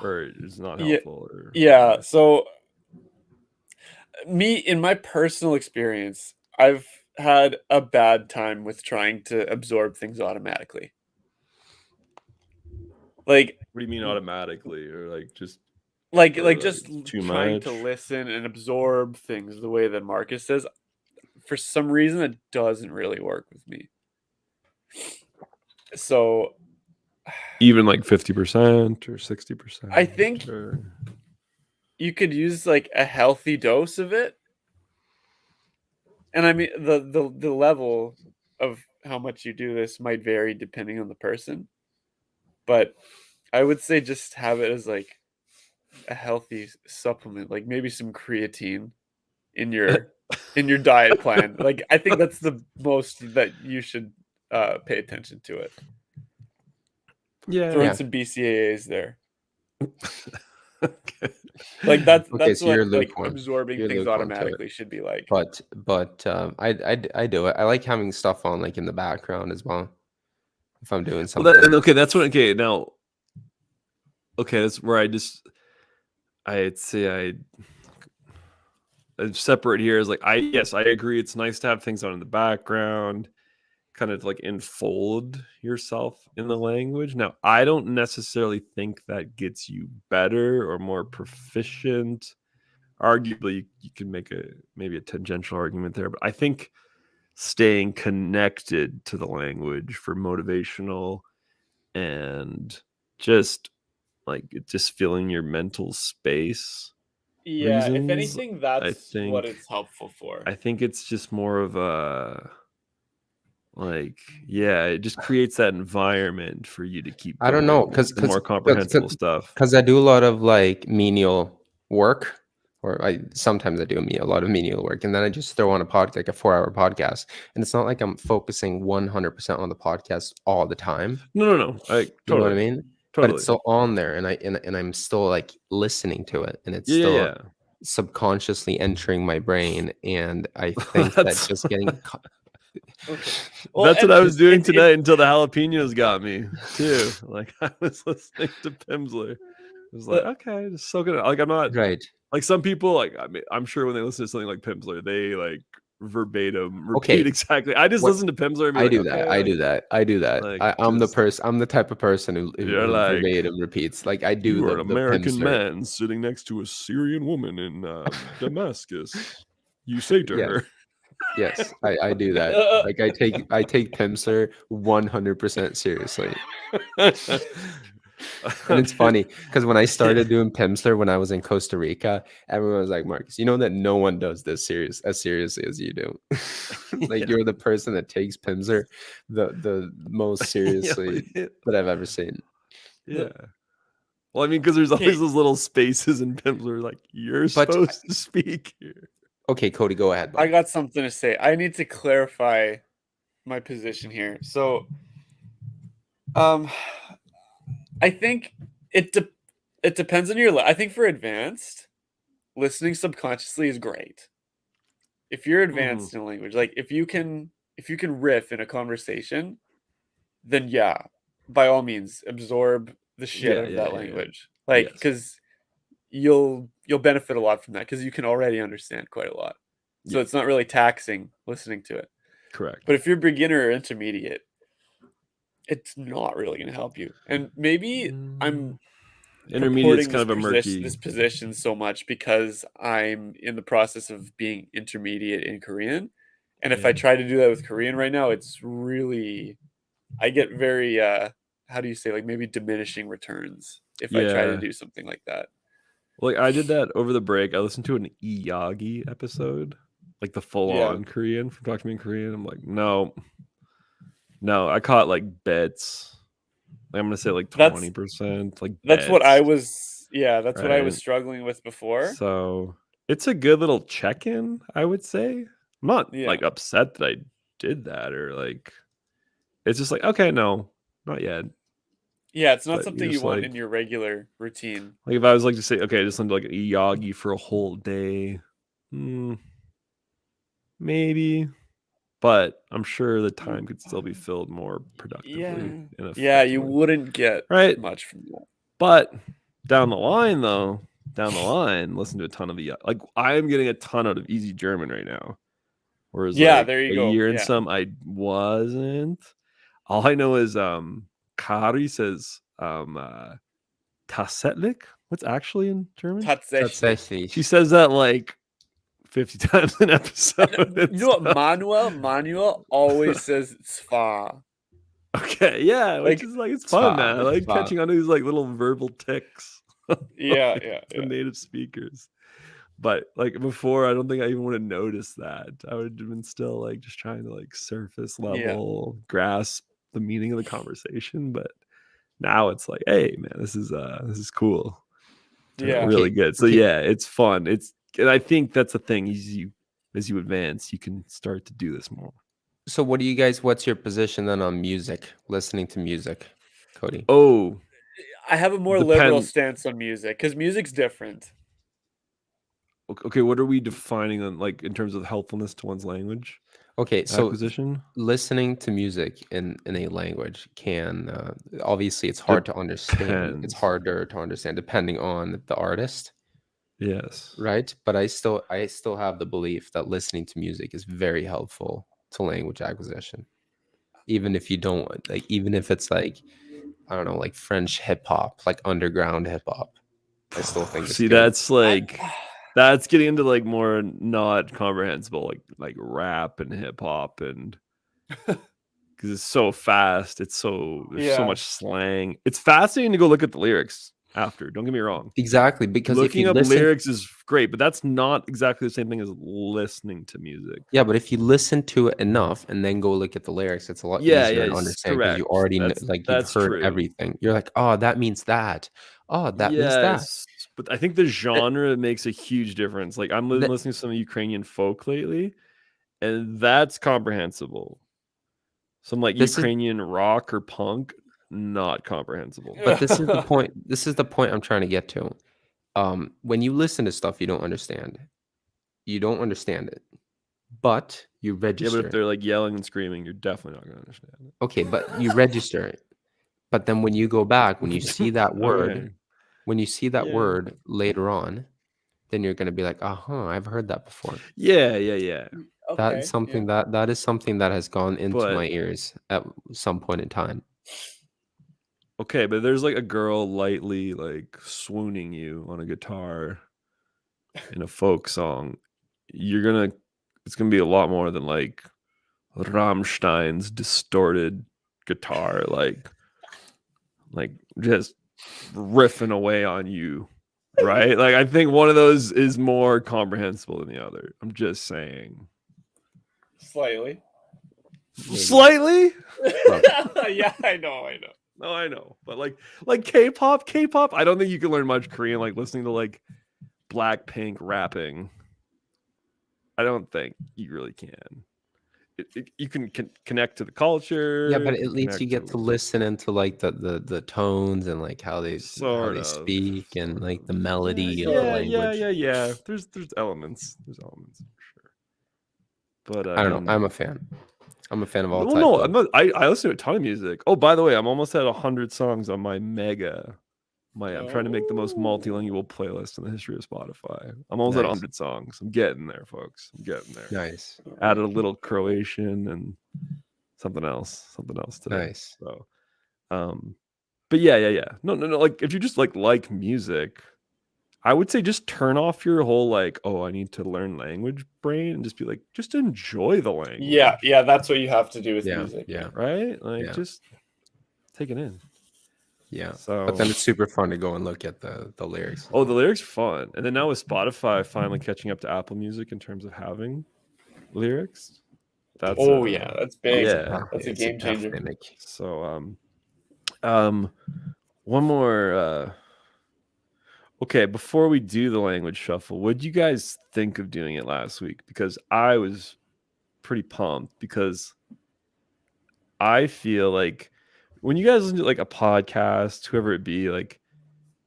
Speaker 1: or it's not helpful.
Speaker 3: Yeah. So, in my personal experience, I've had a bad time with trying to absorb things automatically. Like,
Speaker 1: what do you mean automatically, or like just?
Speaker 3: Like just trying to listen and absorb things the way that Marcus says. For some reason, it doesn't really work with me. So,
Speaker 1: even like 50% or 60%.
Speaker 3: I think you could use like a healthy dose of it. And I mean, the level of how much you do this might vary depending on the person. But I would say just have it as like a healthy supplement, like maybe some creatine in your diet plan. Like I think that's the most that you should pay attention to it.
Speaker 2: Yeah,
Speaker 3: throw in some BCAAs there. Okay. Like that's
Speaker 2: so
Speaker 3: what like absorbing things automatically should be like.
Speaker 2: But I do it. I like having stuff on like in the background as well if I'm doing something.
Speaker 1: That's where I'd say I separate here is like I agree it's nice to have things on in the background, kind of like enfold yourself in the language. Now, I don't necessarily think that gets you better or more proficient. Arguably, you can make maybe a tangential argument there, but I think staying connected to the language for motivational and just filling your mental space.
Speaker 3: Yeah, reasons, if anything, that's what it's helpful for.
Speaker 1: I think it's just more of a it just creates that environment for you to keep.
Speaker 2: I don't know, because
Speaker 1: more comprehensible stuff.
Speaker 2: Because I do a lot of like menial work, or sometimes I do a lot of menial work, and then I just throw on a like a 4-hour podcast, and it's not like I'm focusing 100% on the podcast all the time.
Speaker 1: No.
Speaker 2: You know what I mean?
Speaker 1: Totally.
Speaker 2: But it's still on there, and I'm still like listening to it, and it's still
Speaker 1: yeah.
Speaker 2: subconsciously entering my brain, and I think that just getting
Speaker 3: Okay. Well,
Speaker 1: that's what I was doing tonight until the jalapenos got me too. Like I was listening to Pimsleur. It was like, okay, just soaking it. Like I'm not
Speaker 2: right.
Speaker 1: like some people. Like I mean, I'm sure when they listen to something like Pimsleur, they like verbatim repeat exactly. I just listen to Pimsleur. And
Speaker 2: I do that. Like, I'm the type of person who
Speaker 1: like,
Speaker 2: verbatim repeats. Like I do.
Speaker 1: You're an American man sitting next to a Syrian woman in Damascus. You say to her.
Speaker 2: Yes, I do that. Like I take Pimsleur 100% seriously. And it's funny because when I started doing Pimsleur when I was in Costa Rica, everyone was like, Marcus, you know that no one does this as seriously as you do. Like you're the person that takes Pimsleur the most seriously that I've ever seen.
Speaker 1: Yeah. Well, I mean, because there's always those little spaces in Pimsleur, like you're supposed to speak here.
Speaker 2: Okay, Cody, go ahead.
Speaker 3: I got something to say. I need to clarify my position here. So, I think it depends on your. I think for advanced, listening subconsciously is great. If you're advanced in a language, like if you can riff in a conversation, then yeah, by all means, absorb the shit of that language. Like because you'll benefit a lot from that because you can already understand quite a lot. So it's not really taxing listening to it.
Speaker 1: Correct.
Speaker 3: But if you're beginner or intermediate, it's not really going to help you. And maybe I'm
Speaker 1: intermediate's kind of a murky
Speaker 3: this position so much because I'm in the process of being intermediate in Korean. And if I try to do that with Korean right now, it's really I get very how do you say, like maybe diminishing returns if I try to do something like that.
Speaker 1: Like I did that over the break. I listened to an Iyagi episode, like the full-on Korean from Talk to Me in Korean. I'm like, no, I caught like bits. I'm gonna say like 20%. Like
Speaker 3: that's what I was. Yeah, that's what I was struggling with before.
Speaker 1: So it's a good little check-in, I would say. I'm not like upset that I did that or like. It's just like, okay, no, not yet.
Speaker 3: Yeah, it's not something you want in your regular routine.
Speaker 1: Like if I was like to say, okay, I just listen to like Iyagi for a whole day, maybe, but I'm sure the time could still be filled more productively.
Speaker 3: Yeah, you wouldn't get much from that.
Speaker 1: But down the line, listen to a ton of like I'm getting a ton out of Easy German right now. Whereas
Speaker 3: there you
Speaker 1: a
Speaker 3: go.
Speaker 1: year and some I wasn't. All I know is Kari says tatsächlich. What's actually in German?
Speaker 2: Tatsächlich.
Speaker 1: She says that like 50 times an episode.
Speaker 3: You know what? Manuel always says zwar.
Speaker 1: Okay, yeah, which is like it's fun, man. I like catching on to these like little verbal ticks.
Speaker 3: Yeah.
Speaker 1: The native speakers. But like before, I don't think I even would have noticed that. I would have been still like just trying to like surface level grasp the meaning of the conversation. But now it's like, hey man, this is cool. Really good. So it's fun. And I think that's the thing. As you advance, you can start to do this more.
Speaker 2: So what's your position then on music, listening to music, Cody?
Speaker 1: Oh,
Speaker 3: I have a more liberal stance on music because music's different.
Speaker 1: Okay, what are we defining on like in terms of helpfulness to one's language?
Speaker 2: Okay, so listening to music in a language can obviously it's hard to understand. It's harder to understand depending on the artist.
Speaker 1: Yes.
Speaker 2: Right, but I still have the belief that listening to music is very helpful to language acquisition. Even if you don't like, even if it's like, I don't know, like French hip hop, like underground hip hop, I still think.
Speaker 1: See, that's like. That's getting into like more not comprehensible, like rap and hip hop, and because it's so fast, there's so much slang. It's fascinating to go look at the lyrics after. Don't get me wrong.
Speaker 2: Exactly, because
Speaker 1: looking up lyrics is great, but that's not exactly the same thing as listening to music.
Speaker 2: Yeah, but if you listen to it enough and then go look at the lyrics, it's a lot easier to understand because you already you've heard everything. You're like, oh, that means that. Oh, that means that.
Speaker 1: But I think the genre makes a huge difference. Like I'm listening to some Ukrainian folk lately, and that's comprehensible. Some like Ukrainian rock or punk, not comprehensible.
Speaker 2: But this is the point. This is the point I'm trying to get to. When you listen to stuff you don't understand it, but you register.
Speaker 1: Yeah, but if they're like yelling and screaming, you're definitely not going to understand it.
Speaker 2: Okay, but you register it. But then when you go back, when you see that word, word later on, then you're going to be like, I've heard that before.
Speaker 1: Yeah.
Speaker 2: Okay, that's something that is something that has gone into my ears at some point in time.
Speaker 1: Okay, but there's like a girl lightly like swooning you on a guitar in a folk song. It's gonna be a lot more than like Rammstein's distorted guitar, like just riffing away on you, right? Like I think one of those is more comprehensible than the other. I'm just saying.
Speaker 3: Slightly.
Speaker 1: Slightly?
Speaker 3: Yeah, I know.
Speaker 1: No, I know. But like K-pop, I don't think you can learn much Korean like listening to like Blackpink rapping. I don't think you really can. You can connect to the culture.
Speaker 2: Yeah, but at least you get to listen into like the tones and like how they speak and like the melody of the language.
Speaker 1: Yeah. There's elements. There's elements for sure. But
Speaker 2: I don't know. I'm a fan. I'm a fan of all types.
Speaker 1: No, I'm not. I listen to a ton of music. Oh, by the way, I'm almost at 100 songs on my I'm trying to make the most multilingual playlist in the history of Spotify. I'm almost at 100 songs. I'm getting there, folks. I'm getting there.
Speaker 2: Nice.
Speaker 1: Added a little Croatian and something else today.
Speaker 2: Nice.
Speaker 1: So, but yeah. No. Like if you just like music, I would say just turn off your whole like, oh, I need to learn language brain and just be like, just enjoy the language.
Speaker 3: Yeah, that's what you have to do with music.
Speaker 2: Yeah.
Speaker 1: Right? Like just take it in.
Speaker 2: Yeah. So, but then it's super fun to go and look at the lyrics.
Speaker 1: Oh, the lyrics are fun. And then now with Spotify finally catching up to Apple Music in terms of having lyrics. That's
Speaker 3: that's big.
Speaker 1: Yeah.
Speaker 3: That's a game changer.
Speaker 1: So one more okay, before we do the language shuffle, what did you guys think of doing it last week? Because I was pretty pumped because I feel like when you guys listen to like a podcast, whoever it be, like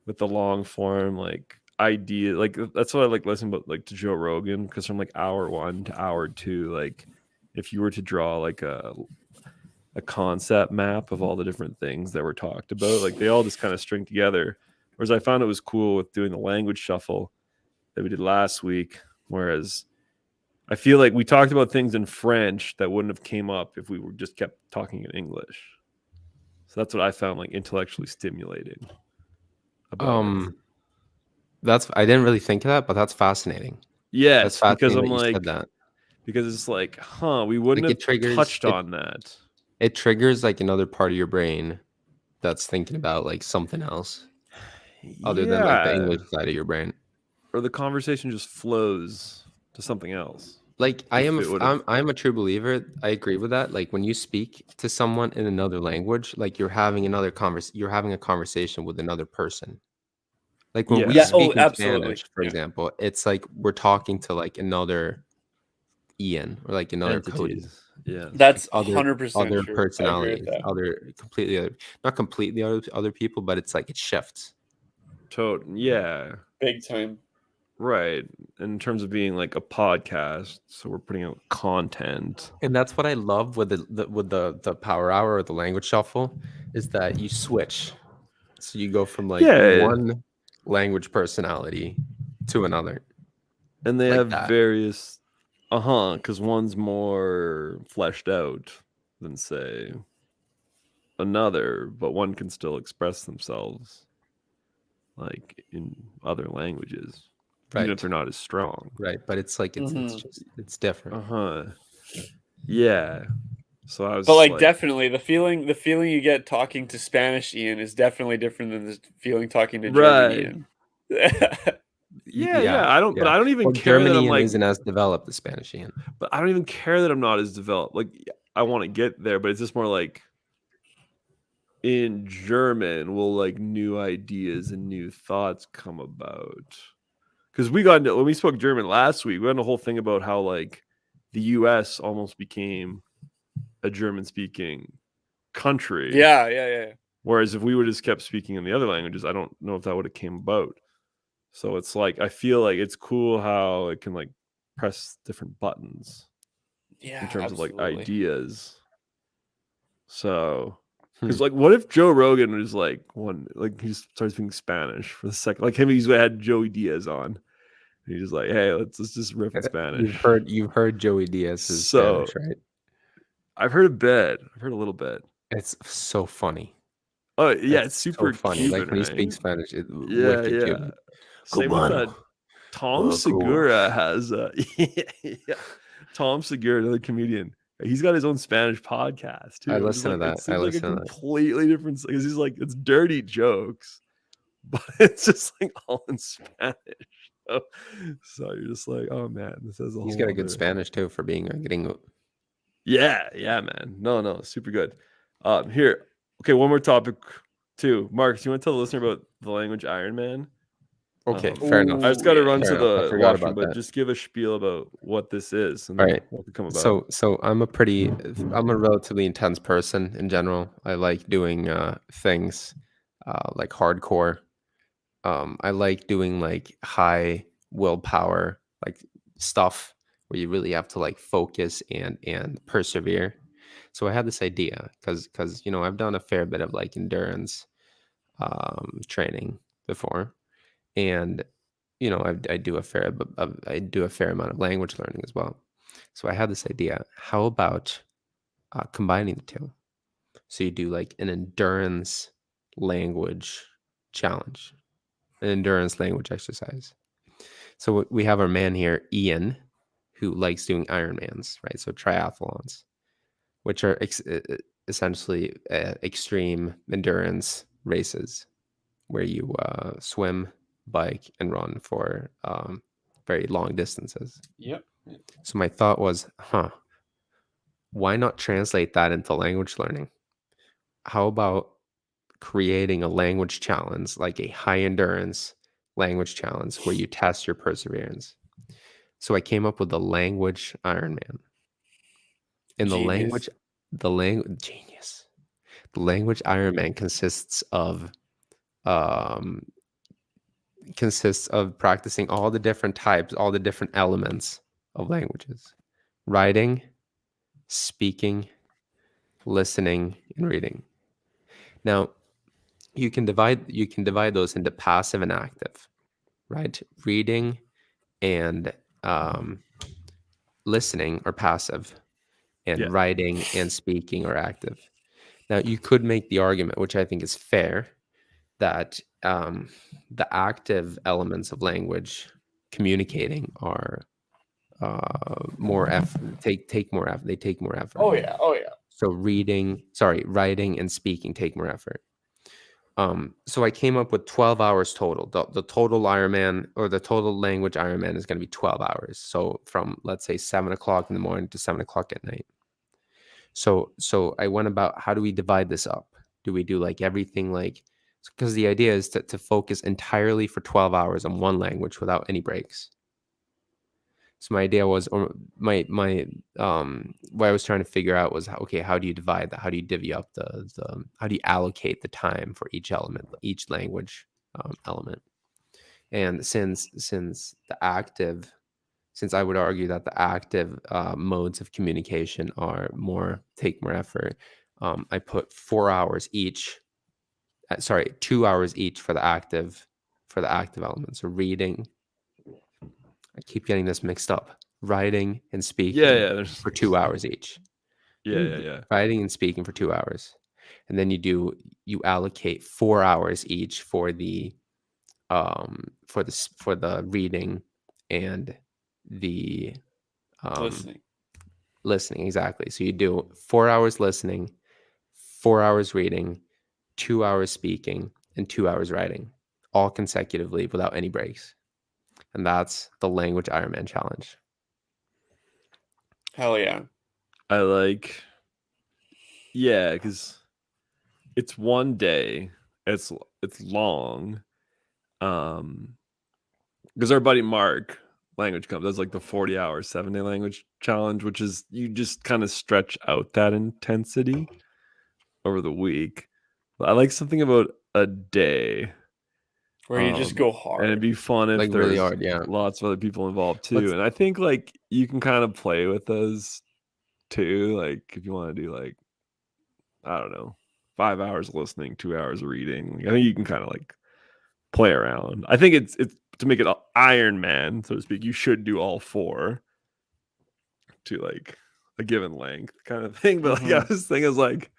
Speaker 1: with the long form, like idea, like that's what I like listening to Joe Rogan, because from like hour 1 to hour 2, like if you were to draw like a concept map of all the different things that were talked about, like they all just kind of string together. Whereas I found it was cool with doing the language shuffle that we did last week. Whereas I feel like we talked about things in French that wouldn't have came up if we were just kept talking in English. So that's what I found like intellectually stimulating.
Speaker 2: I didn't really think of that, but that's fascinating.
Speaker 1: Yeah,
Speaker 2: that's fascinating
Speaker 1: because I'm like that. Because it's like, we wouldn't have touched on that.
Speaker 2: It triggers like another part of your brain that's thinking about like something else other than like the English side of your brain.
Speaker 1: Or the conversation just flows to something else.
Speaker 2: Like I'm a true believer. I agree with that. Like when you speak to someone in another language, like you're having a conversation with another person. Like when we speak in Spanish, for example, it's like we're talking to like another Ian or like another Cody.
Speaker 1: Yeah,
Speaker 3: that's 100%
Speaker 2: other personalities, not completely other people, but it's like it shifts.
Speaker 1: Yeah,
Speaker 3: big time.
Speaker 1: Right. In terms of being like a podcast, so we're putting out content.
Speaker 2: And that's what I love with the power hour or the language shuffle is that you switch. So you go from like one language personality to another.
Speaker 1: And they have various because one's more fleshed out than say another, but one can still express themselves like in other languages. Even if they're not as strong.
Speaker 2: Right. But it's like it's different.
Speaker 1: Yeah. So I was
Speaker 3: like definitely the feeling you get talking to Spanish Ian is definitely different than the feeling talking to German Ian.
Speaker 1: But I don't even care
Speaker 2: German
Speaker 1: that I'm
Speaker 2: Ian
Speaker 1: like
Speaker 2: isn't as developed as Spanish Ian.
Speaker 1: But I don't even care that I'm not as developed. Like I want to get there, but it's just more like in German will like new ideas and new thoughts come about? Because we got into, when we spoke German last week, we had a whole thing about how like the US almost became a German speaking country.
Speaker 3: Yeah.
Speaker 1: Whereas if we would have just kept speaking in the other languages, I don't know if that would have came about. So it's like, I feel like it's cool how it can like press different buttons in terms of like ideas. So, because like, what if Joe Rogan was like he just starts speaking Spanish for the second, like him, he's had Joey Diaz on. And he's just like, hey, let's just rip in Spanish.
Speaker 2: You've heard Joey Diaz's Spanish, right?
Speaker 1: I've heard a bit. I've heard a little bit.
Speaker 2: It's so funny.
Speaker 1: Oh yeah, it's super
Speaker 2: so funny.
Speaker 1: Cuban,
Speaker 2: like when
Speaker 1: right?
Speaker 2: he speaks Spanish,
Speaker 1: yeah.
Speaker 2: Cuban.
Speaker 1: Same with that. Tom Segura has Tom Segura, another comedian. He's got his own Spanish podcast too.
Speaker 2: I listen to that.
Speaker 1: It seems like a completely different, because he's like, it's dirty jokes, but it's just like all in Spanish. So you're just like, oh man, this has a whole.
Speaker 2: He's got a good Spanish too for being a gringo.
Speaker 1: Yeah, man. No, super good. Here, okay, one more topic too. Mark, do you want to tell the listener about the language Iron Man?
Speaker 2: Okay, fair enough.
Speaker 1: I just got to run to the
Speaker 2: washroom,
Speaker 1: but just give a spiel about what this is and what could come about.
Speaker 2: So I'm a relatively intense person in general. I like doing things like hardcore. I like doing like high willpower like stuff where you really have to like focus and persevere. So I had this idea because I've done a fair bit of like endurance training before. And I do a fair amount of language learning as well. So I had this idea: how about combining the two? So you do like an endurance language challenge, an endurance language exercise. So we have our man here, Ian, who likes doing Ironmans, right? So triathlons, which are essentially extreme endurance races where you swim, bike, and run for very long distances.
Speaker 3: Yep.
Speaker 2: So my thought was, why not translate that into language learning? How about creating a language challenge, like a high endurance language challenge where you test your perseverance? So I came up with the language Ironman. And the language Ironman consists of practicing all the different types, all the different elements of languages: writing, speaking, listening, and reading. Now, you can divide those into passive and active, right? Reading and listening are passive, and writing and speaking are active. Now, you could make the argument, which I think is fair, that the active elements of language, communicating, are more effort. Take more effort. They take more effort.
Speaker 3: Oh yeah.
Speaker 2: So writing and speaking take more effort. So I came up with 12 hours total. The total Ironman, or the total language Ironman, is going to be 12 hours. So from, let's say, 7 o'clock in the morning to 7 o'clock at night. So I went about, how do we divide this up? Do we do like everything like, because the idea is to focus entirely for 12 hours on one language without any breaks. So my idea was, or my what I was trying to figure out was, okay, how do you divide that? How do you divvy up how do you allocate the time for each element, each language element? And since I would argue that the active modes of communication take more effort, I put 4 hours each. 2 hours each for the active elements. So reading, I keep getting this mixed up. Writing and speaking for 2 hours each.
Speaker 1: Yeah.
Speaker 2: Writing and speaking for 2 hours, and then you allocate 4 hours each for the reading and the listening. Exactly. So you do 4 hours listening, 4 hours reading, 2 hours speaking, and 2 hours writing, all consecutively without any breaks. And that's the language Ironman challenge.
Speaker 3: Hell yeah.
Speaker 1: I like, because it's one day. It's long. Because our buddy Mark Language Club does like the 40-hour 7-day language challenge, which is you just kind of stretch out that intensity over the week. But I like something about a day
Speaker 3: where you just go hard,
Speaker 1: and it'd be fun if
Speaker 2: like
Speaker 1: there's
Speaker 2: really hard, yeah.
Speaker 1: lots of other people involved too. And I think like you can kind of play with those too. Like if you want to do like, I don't know, 5 hours listening, 2 hours reading. I think you can kind of like play around. I think it's to make it Iron Man, so to speak. You should do all 4 to like a given length kind of thing. But like I was thinking, I was like,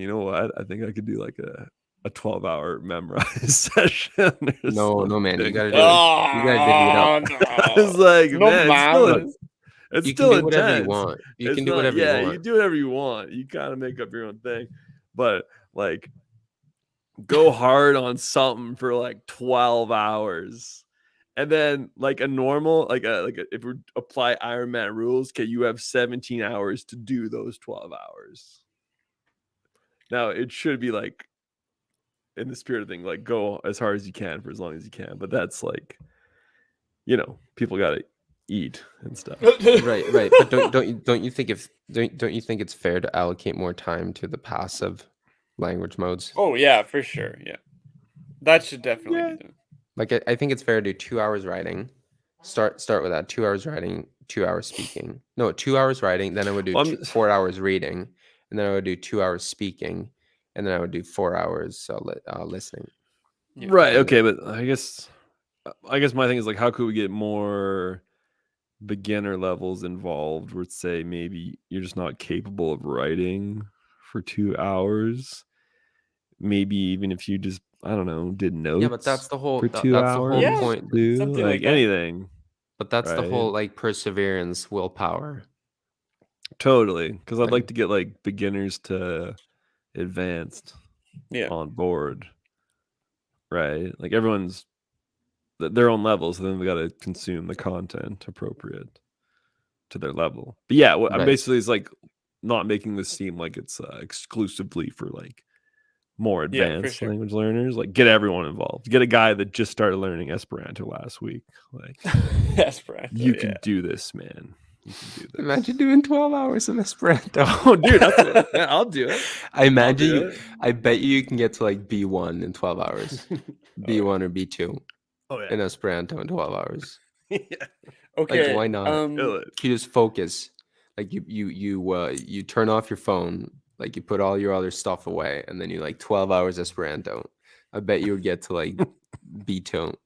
Speaker 1: you know what? I think I could do like a 12-hour memorize session.
Speaker 2: No, man, you gotta do it. You gotta dig it up.
Speaker 1: I was like,
Speaker 3: No,
Speaker 1: man, it's
Speaker 2: You
Speaker 1: still
Speaker 2: can do whatever you
Speaker 1: intense.
Speaker 2: want. You
Speaker 1: It's
Speaker 2: can do
Speaker 1: not-
Speaker 2: whatever you
Speaker 1: yeah,
Speaker 2: want.
Speaker 1: you do whatever you want. You kind of make up your own thing, but like go hard on something for like 12 hours. And then like a normal, if we apply Iron Man rules, okay, you have 17 hours to do those 12 hours. Now it should be like in the spirit of thing, like go as hard as you can for as long as you can. But that's like, you know, people gotta eat and stuff.
Speaker 2: Right. But don't you think it's fair to allocate more time to the passive language modes?
Speaker 3: Oh yeah, for sure. Yeah, that should definitely be done.
Speaker 2: Like I think it's fair to do 2 hours writing. Start with that. 2 hours writing, 2 hours speaking. No, 2 hours writing. Then I would do 4 hours reading, and then I would do 2 hours speaking, and then I would do 4 hours listening.
Speaker 3: Yeah.
Speaker 1: Right. Okay, but I guess my thing is like, how could we get more beginner levels involved? Where say maybe you're just not capable of writing for 2 hours. Maybe even if you just, I don't know, did notes.
Speaker 2: Yeah, but that's the whole
Speaker 1: for 2
Speaker 2: that's
Speaker 1: hours.
Speaker 2: the whole point.
Speaker 1: Too.
Speaker 3: Something
Speaker 1: Like
Speaker 3: like that.
Speaker 1: anything.
Speaker 2: But that's the
Speaker 1: right?
Speaker 2: whole like perseverance, willpower.
Speaker 1: Totally, because I'd
Speaker 2: Right.
Speaker 1: like to get like beginners to advanced on board, right? Like everyone's their own level, so then we got to consume the content appropriate to their level. But yeah, what I'm
Speaker 2: Right.
Speaker 1: basically is like not making this seem like it's exclusively for like more advanced
Speaker 3: sure.
Speaker 1: language learners. Like get everyone involved. Get a guy that just started learning Esperanto last week. Like
Speaker 3: Esperanto.
Speaker 1: you can do this, man. You can do this.
Speaker 2: Imagine doing 12 hours of Esperanto.
Speaker 1: Oh, dude, I'll do it.
Speaker 2: I imagine
Speaker 1: do
Speaker 2: you.
Speaker 1: it.
Speaker 2: I bet you can get to like B1 in 12 hours. B1 or B2
Speaker 1: Oh
Speaker 2: in Esperanto in 12 hours.
Speaker 1: yeah.
Speaker 3: Okay.
Speaker 2: Like why not?
Speaker 1: Kill it.
Speaker 2: You just focus. Like you turn off your phone. Like you put all your other stuff away, and then you like 12 hours Esperanto. I bet you would get to like B2.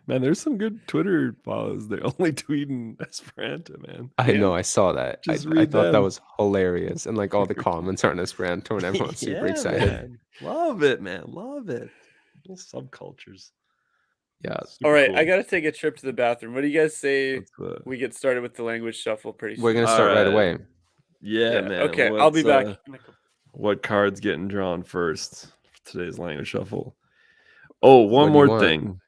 Speaker 1: Man, there's some good Twitter follows. They're only tweeting Esperanto, man.
Speaker 2: I know. I saw that. I
Speaker 1: Just read
Speaker 2: thought that
Speaker 1: them.
Speaker 2: was hilarious, and like all the comments are in Esperanto, and everyone's super
Speaker 1: Yeah,
Speaker 2: excited.
Speaker 1: man. Love it, man. Love it. Little subcultures.
Speaker 2: Yeah.
Speaker 1: Super
Speaker 3: All right,
Speaker 1: cool.
Speaker 3: I gotta take a trip to the bathroom. What do you guys say
Speaker 1: Let's,
Speaker 3: we get started with the language shuffle pretty soon?
Speaker 2: We're gonna start right
Speaker 1: Alright.
Speaker 2: away.
Speaker 1: yeah, man.
Speaker 3: Okay, I'll be back.
Speaker 1: What cards getting drawn first for today's language shuffle? Oh,
Speaker 2: What
Speaker 1: one
Speaker 2: do you
Speaker 1: more
Speaker 2: want?
Speaker 1: thing.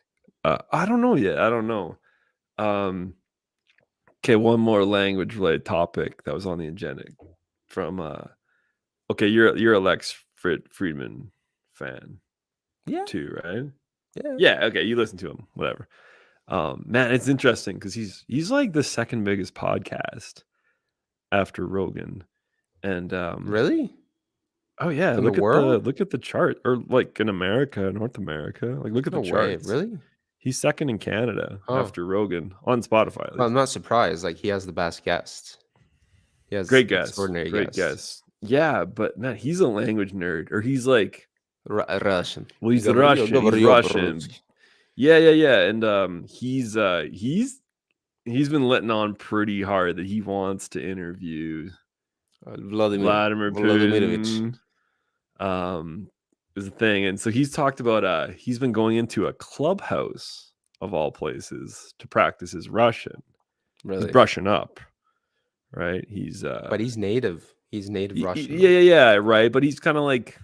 Speaker 1: I don't know yet. I don't know. Okay, one more language related topic that was on the agenda from okay, you're a Lex Friedman fan
Speaker 2: Yeah.
Speaker 1: too, right?
Speaker 2: Yeah.
Speaker 1: Yeah, okay, you listen to him, whatever. Man, it's interesting because he's like the second biggest podcast after Rogan. And
Speaker 2: Really?
Speaker 1: oh yeah,
Speaker 2: In the
Speaker 1: look
Speaker 2: world?
Speaker 1: at the chart, or like in America, North America. Like look at
Speaker 2: No
Speaker 1: the
Speaker 2: way.
Speaker 1: charts.
Speaker 2: Really?
Speaker 1: He's second in Canada
Speaker 2: Huh.
Speaker 1: after Rogan on Spotify. at
Speaker 2: Well, I'm
Speaker 1: least.
Speaker 2: not surprised. Like he has the best guests. He has
Speaker 1: Great guess.
Speaker 2: extraordinary
Speaker 1: Great
Speaker 2: guests.
Speaker 1: guess. Yeah, but man, he's a language nerd, or he's like,
Speaker 2: Russian.
Speaker 1: well, he's
Speaker 2: Говорю,
Speaker 1: Russian. He's
Speaker 2: говорю
Speaker 1: Russian.
Speaker 2: по-русски.
Speaker 1: Yeah. And he's been letting on pretty hard that he wants to interview Vladimir
Speaker 2: Vladimirovich.
Speaker 1: Putin. Is a thing, and so he's talked about he's been going into a clubhouse of all places to practice his Russian.
Speaker 2: Really?
Speaker 1: He's brushing up, right? He's
Speaker 2: But he's native. He's native Russian.
Speaker 1: Yeah, right. But he's kind of like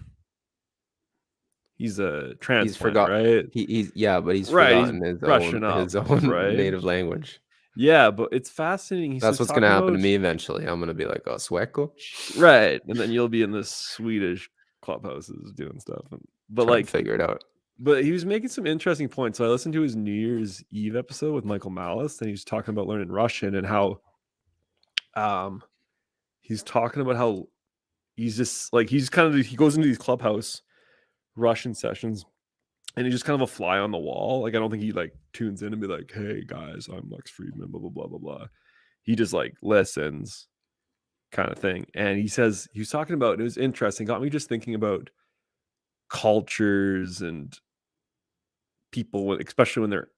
Speaker 1: he's a transplant,
Speaker 2: forgot-
Speaker 1: right?
Speaker 2: He's but he's
Speaker 1: Right, he's
Speaker 2: forgotten
Speaker 1: brushing
Speaker 2: his
Speaker 1: up,
Speaker 2: own
Speaker 1: right?
Speaker 2: native language.
Speaker 1: Yeah, but it's fascinating.
Speaker 2: That's what's gonna happen to me eventually. I'm gonna be like, oh, sueco,
Speaker 1: right? And then you'll be in the Swedish clubhouses doing stuff, but like
Speaker 2: figure it out.
Speaker 1: But he was making some interesting points. So I listened to his New Year's Eve episode with Michael Malice, and he's talking about learning Russian and how, he's talking about how he's just like he goes into these clubhouse Russian sessions, and he's just kind of a fly on the wall. Like I don't think he like tunes in and be like, "Hey guys, I'm Lex Friedman," blah blah blah blah blah. He just like listens, kind of thing. And he says he was talking about, and it was interesting, got me just thinking about cultures and people, especially when they're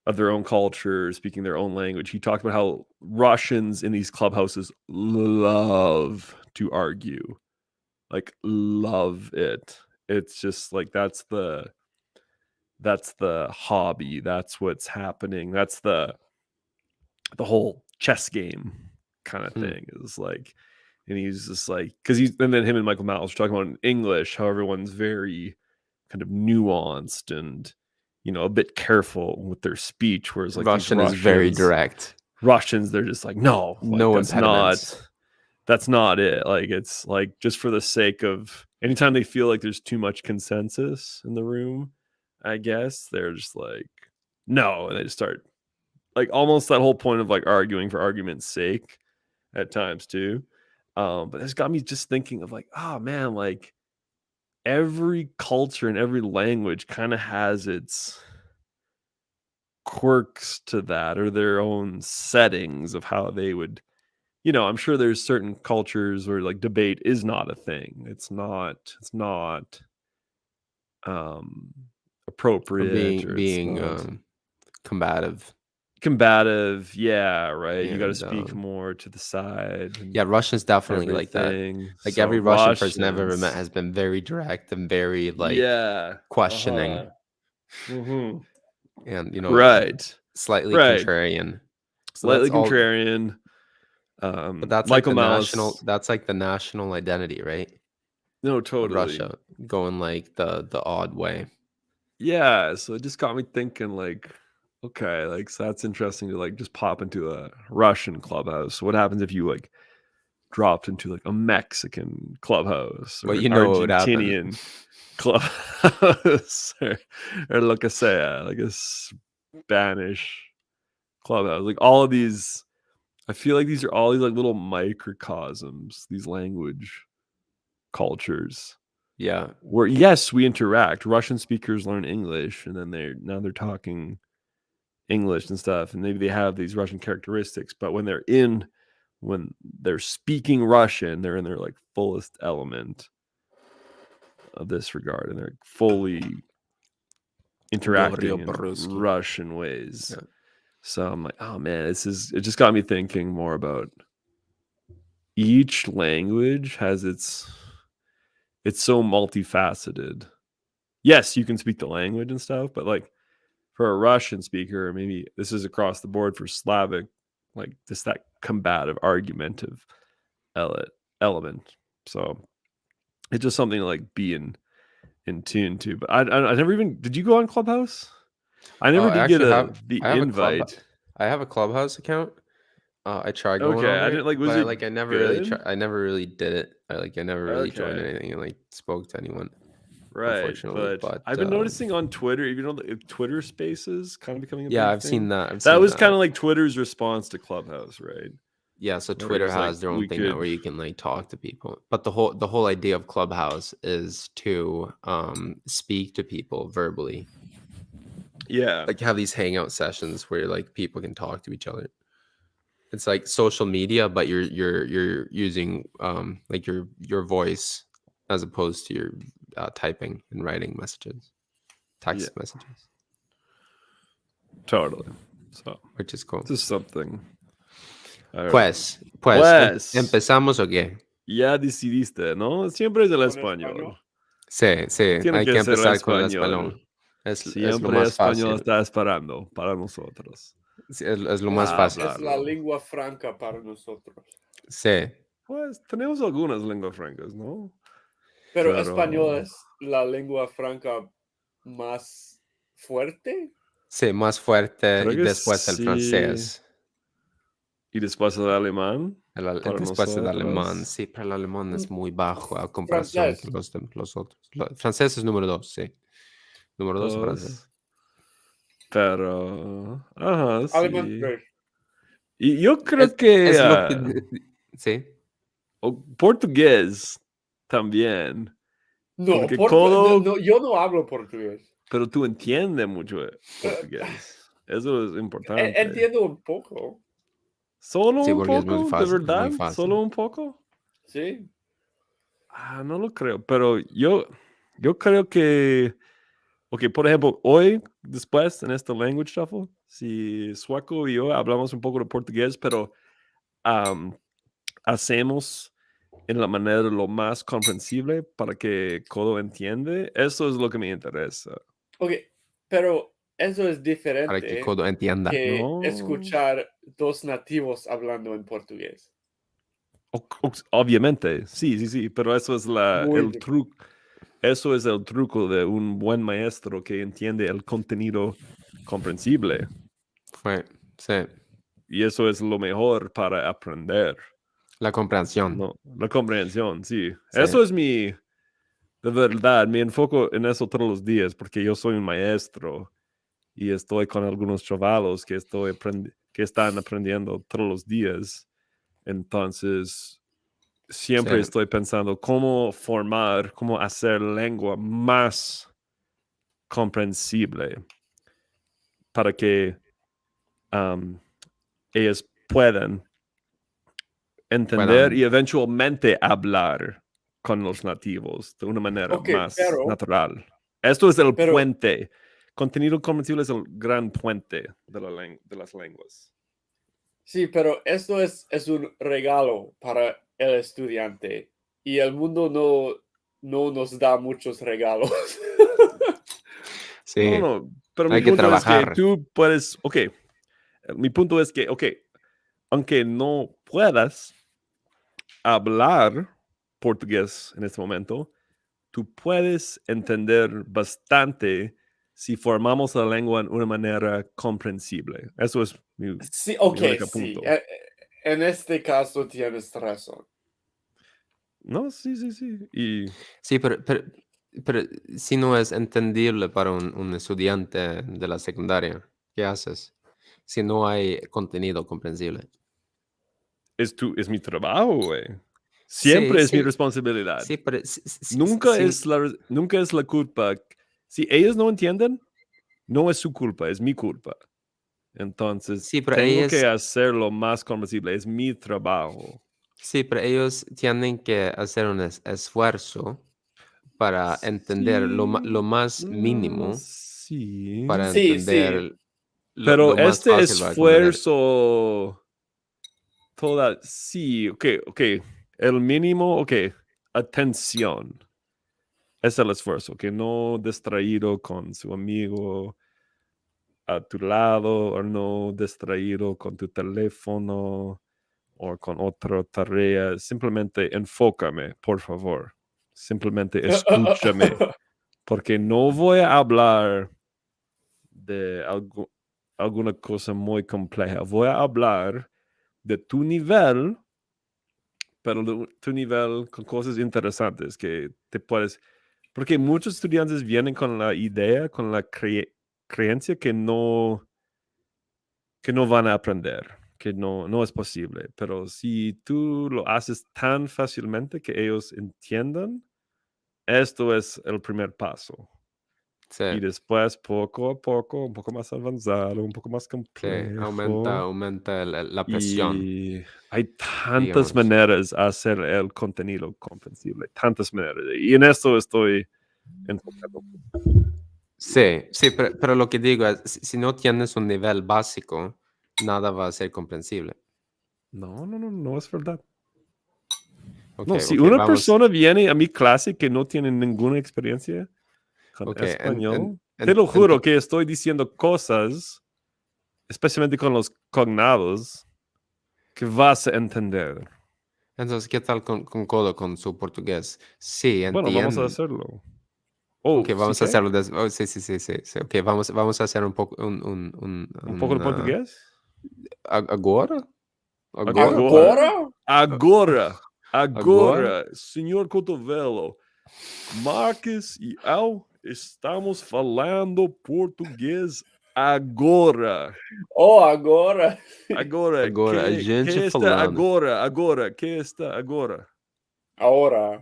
Speaker 1: of their own culture, speaking their own language. He talked about how Russians in these clubhouses love to argue, like love it. It's just like that's the hobby. That's what's happening. That's the whole chess game kind of thing. Is like, and he's just like, because and then him and Michael Malice were talking about in English how everyone's very kind of nuanced and a bit careful with their speech, whereas like
Speaker 2: Russian is very direct.
Speaker 1: Russians, they're just like, no, that's not it. Like it's like just for the sake of anytime they feel like there's too much consensus in the room, I guess they're just like, no, and they just start like almost that whole point of like arguing for argument's sake at times too. But it's got me just thinking of like, oh man, like every culture and every language kind of has its quirks to that, or their own settings of how they would, I'm sure there's certain cultures where like debate is not a thing. It's not appropriate,
Speaker 2: being
Speaker 1: combative. Yeah, right. You got to speak more to the side.
Speaker 2: Yeah, Russian's definitely like that. Like every Russian person I've ever met has been very direct and very like questioning.
Speaker 1: Mm-hmm.
Speaker 2: And
Speaker 1: right,
Speaker 2: slightly contrarian.
Speaker 1: So slightly contrarian.
Speaker 2: But that's Michael like that's like the national identity, right?
Speaker 1: No, totally.
Speaker 2: Russia going like the odd way.
Speaker 1: Yeah, so it just got me thinking like, okay, like so that's interesting to like just pop into a Russian clubhouse. What happens if you like dropped into like a Mexican clubhouse or an Argentinian clubhouse or lo que sea, like a Spanish clubhouse? Like all of these, I feel like these are all these like little microcosms, these language cultures.
Speaker 2: Yeah.
Speaker 1: Where yes, we interact. Russian speakers learn English, and then they're talking English and stuff, and maybe they have these Russian characteristics, but when they're speaking Russian, they're in their like fullest element of this regard, and they're fully interacting in Russian ways. Yeah. So I'm like, oh man, it just got me thinking more about each language has it's so multifaceted. Yes, you can speak the language and stuff, but like for a Russian speaker, maybe this is across the board for Slavic, like just that combative, argumentative element. So it's just something to like be in tune to. But I never even, did you go on Clubhouse? I never did get the invite.
Speaker 2: I have a Clubhouse account. I tried going on there,
Speaker 1: I didn't like. Was it like
Speaker 2: I never really I never really did it. I never really joined anything and like spoke to anyone.
Speaker 1: Right,
Speaker 2: unfortunately, but
Speaker 1: I've been noticing on Twitter, even on the Twitter Spaces, kind of becoming a big
Speaker 2: I've
Speaker 1: thing.
Speaker 2: seen that.
Speaker 1: That was kind of like Twitter's response to Clubhouse, right?
Speaker 2: Yeah, so Twitter has their own thing now where you can like talk to people, but the whole idea of Clubhouse is to speak to people verbally.
Speaker 1: Yeah,
Speaker 2: like have these hangout sessions where like people can talk to each other. It's like social media, but you're using like your voice as opposed to your typing and writing messages, text messages.
Speaker 1: Totally. So,
Speaker 2: which is cool.
Speaker 1: This is something.
Speaker 2: Pues, ¿empezamos o qué?
Speaker 1: Ya decidiste, ¿no? Siempre es el español.
Speaker 2: Sí, hay que empezar con el español.
Speaker 1: Siempre el español está esperando para nosotros.
Speaker 2: Es lo más fácil.
Speaker 3: Es la lengua franca para nosotros.
Speaker 2: Sí.
Speaker 1: Pues tenemos algunas lenguas francas, ¿no?
Speaker 3: Pero español es la lengua franca más fuerte.
Speaker 2: Sí, más fuerte y después el francés.
Speaker 1: Y después el alemán.
Speaker 2: Después el alemán, sí, pero el alemán es muy bajo a comparación con los otros. Francés es número 2, sí. Número 2 francés.
Speaker 1: Pero, ajá,
Speaker 3: Alemán
Speaker 1: sí.
Speaker 3: 3.
Speaker 1: Y yo creo que,
Speaker 2: sí.
Speaker 1: Portugués también.
Speaker 3: No, yo no hablo portugués.
Speaker 1: Pero tú entiendes mucho portugués. Eso es importante.
Speaker 3: Entiendo un poco.
Speaker 1: ¿Solo
Speaker 2: Sí,
Speaker 1: un
Speaker 2: porque es muy
Speaker 1: poco?
Speaker 2: fácil,
Speaker 1: ¿De
Speaker 2: es muy
Speaker 1: verdad?
Speaker 2: fácil.
Speaker 1: ¿Solo un poco?
Speaker 3: Sí.
Speaker 1: No lo creo, pero yo creo que, ok, por ejemplo, hoy, después, en este Language Shuffle, si Suaco y yo hablamos un poco de portugués, pero hacemos en la manera lo más comprensible para que Codo entiende, eso es lo que me interesa.
Speaker 3: Ok, pero eso es diferente
Speaker 2: para que Codo entienda.
Speaker 3: que
Speaker 1: No.
Speaker 3: escuchar dos nativos hablando en portugués.
Speaker 1: Obviamente, sí, pero eso es el truco. Eso es el truco de un buen maestro que entiende el contenido comprensible.
Speaker 2: Sí.
Speaker 1: Y eso es lo mejor para aprender.
Speaker 2: La comprensión.
Speaker 1: No, la comprensión, sí. Eso es de verdad, me enfoco en eso todos los días porque yo soy un maestro y estoy con algunos chavalos que están aprendiendo todos los días. Entonces, siempre estoy pensando cómo hacer lengua más comprensible para que ellos puedan entender y eventualmente hablar con los nativos de una manera más natural. Esto es el puente. Contenido comprensible es el gran puente de las lenguas.
Speaker 3: Sí, pero esto es un regalo para el estudiante y el mundo no nos da muchos regalos.
Speaker 1: Sí. No, pero
Speaker 2: hay
Speaker 1: mi punto
Speaker 2: que
Speaker 1: es que tú puedes, mi punto es que, aunque no puedas hablar portugués en este momento, tú puedes entender bastante si formamos la lengua en una manera comprensible. Eso es mi único punto.
Speaker 3: En este caso tienes razón.
Speaker 1: No, sí.
Speaker 2: Sí, pero si no es entendible para un estudiante de la secundaria, ¿qué haces? Si no hay contenido comprensible.
Speaker 1: Es mi trabajo, güey. Siempre es mi responsabilidad.
Speaker 2: Sí, pero
Speaker 1: nunca es la culpa. Si ellos no entienden, no es su culpa, es mi culpa. Entonces, tengo que hacerlo más comprensible. Es mi trabajo.
Speaker 2: Sí, pero ellos tienen que hacer un esfuerzo para entender lo más mínimo para entender
Speaker 1: pero
Speaker 2: lo más
Speaker 1: este
Speaker 2: fácil
Speaker 1: esfuerzo el mínimo, atención es el esfuerzo, que no distraído con su amigo a tu lado o no distraído con tu teléfono o con otra tarea. Simplemente enfócame, por favor. Simplemente escúchame, porque no voy a hablar de alguna cosa muy compleja. Voy a hablar de tu nivel, pero de tu nivel con cosas interesantes que te puedes... Porque muchos estudiantes vienen con la idea, con la creencia que no van a aprender, que no es posible. Pero si tú lo haces tan fácilmente que ellos entiendan, esto es el primer paso.
Speaker 2: Sí.
Speaker 1: Y después, poco a poco, un poco más avanzado, un poco más complejo.
Speaker 2: Sí, aumenta la presión.
Speaker 1: Y hay tantas maneras de hacer el contenido comprensible, tantas maneras. Y en esto estoy enfocado.
Speaker 2: Sí, pero lo que digo es, si no tienes un nivel básico, nada va a ser comprensible.
Speaker 1: No es verdad. Si una persona viene a mi clase que no tiene ninguna experiencia con español, te lo juro que estoy diciendo cosas, especialmente con los cognados, que vas a entender.
Speaker 2: Entonces, ¿qué tal con Codo, con su portugués? Sí, entiendo.
Speaker 1: Bueno, vamos a hacerlo.
Speaker 2: Vamos a hacerlo. Sí. Ok, vamos a hacer un poco...
Speaker 1: ¿Un poco de portugués?
Speaker 2: ¿Agora?
Speaker 1: Agora, senhor Cotovelo, Marques e eu estamos falando português agora.
Speaker 3: Agora.
Speaker 2: Agora, a gente
Speaker 1: que
Speaker 2: falando.
Speaker 1: Agora, que está agora?
Speaker 3: Agora.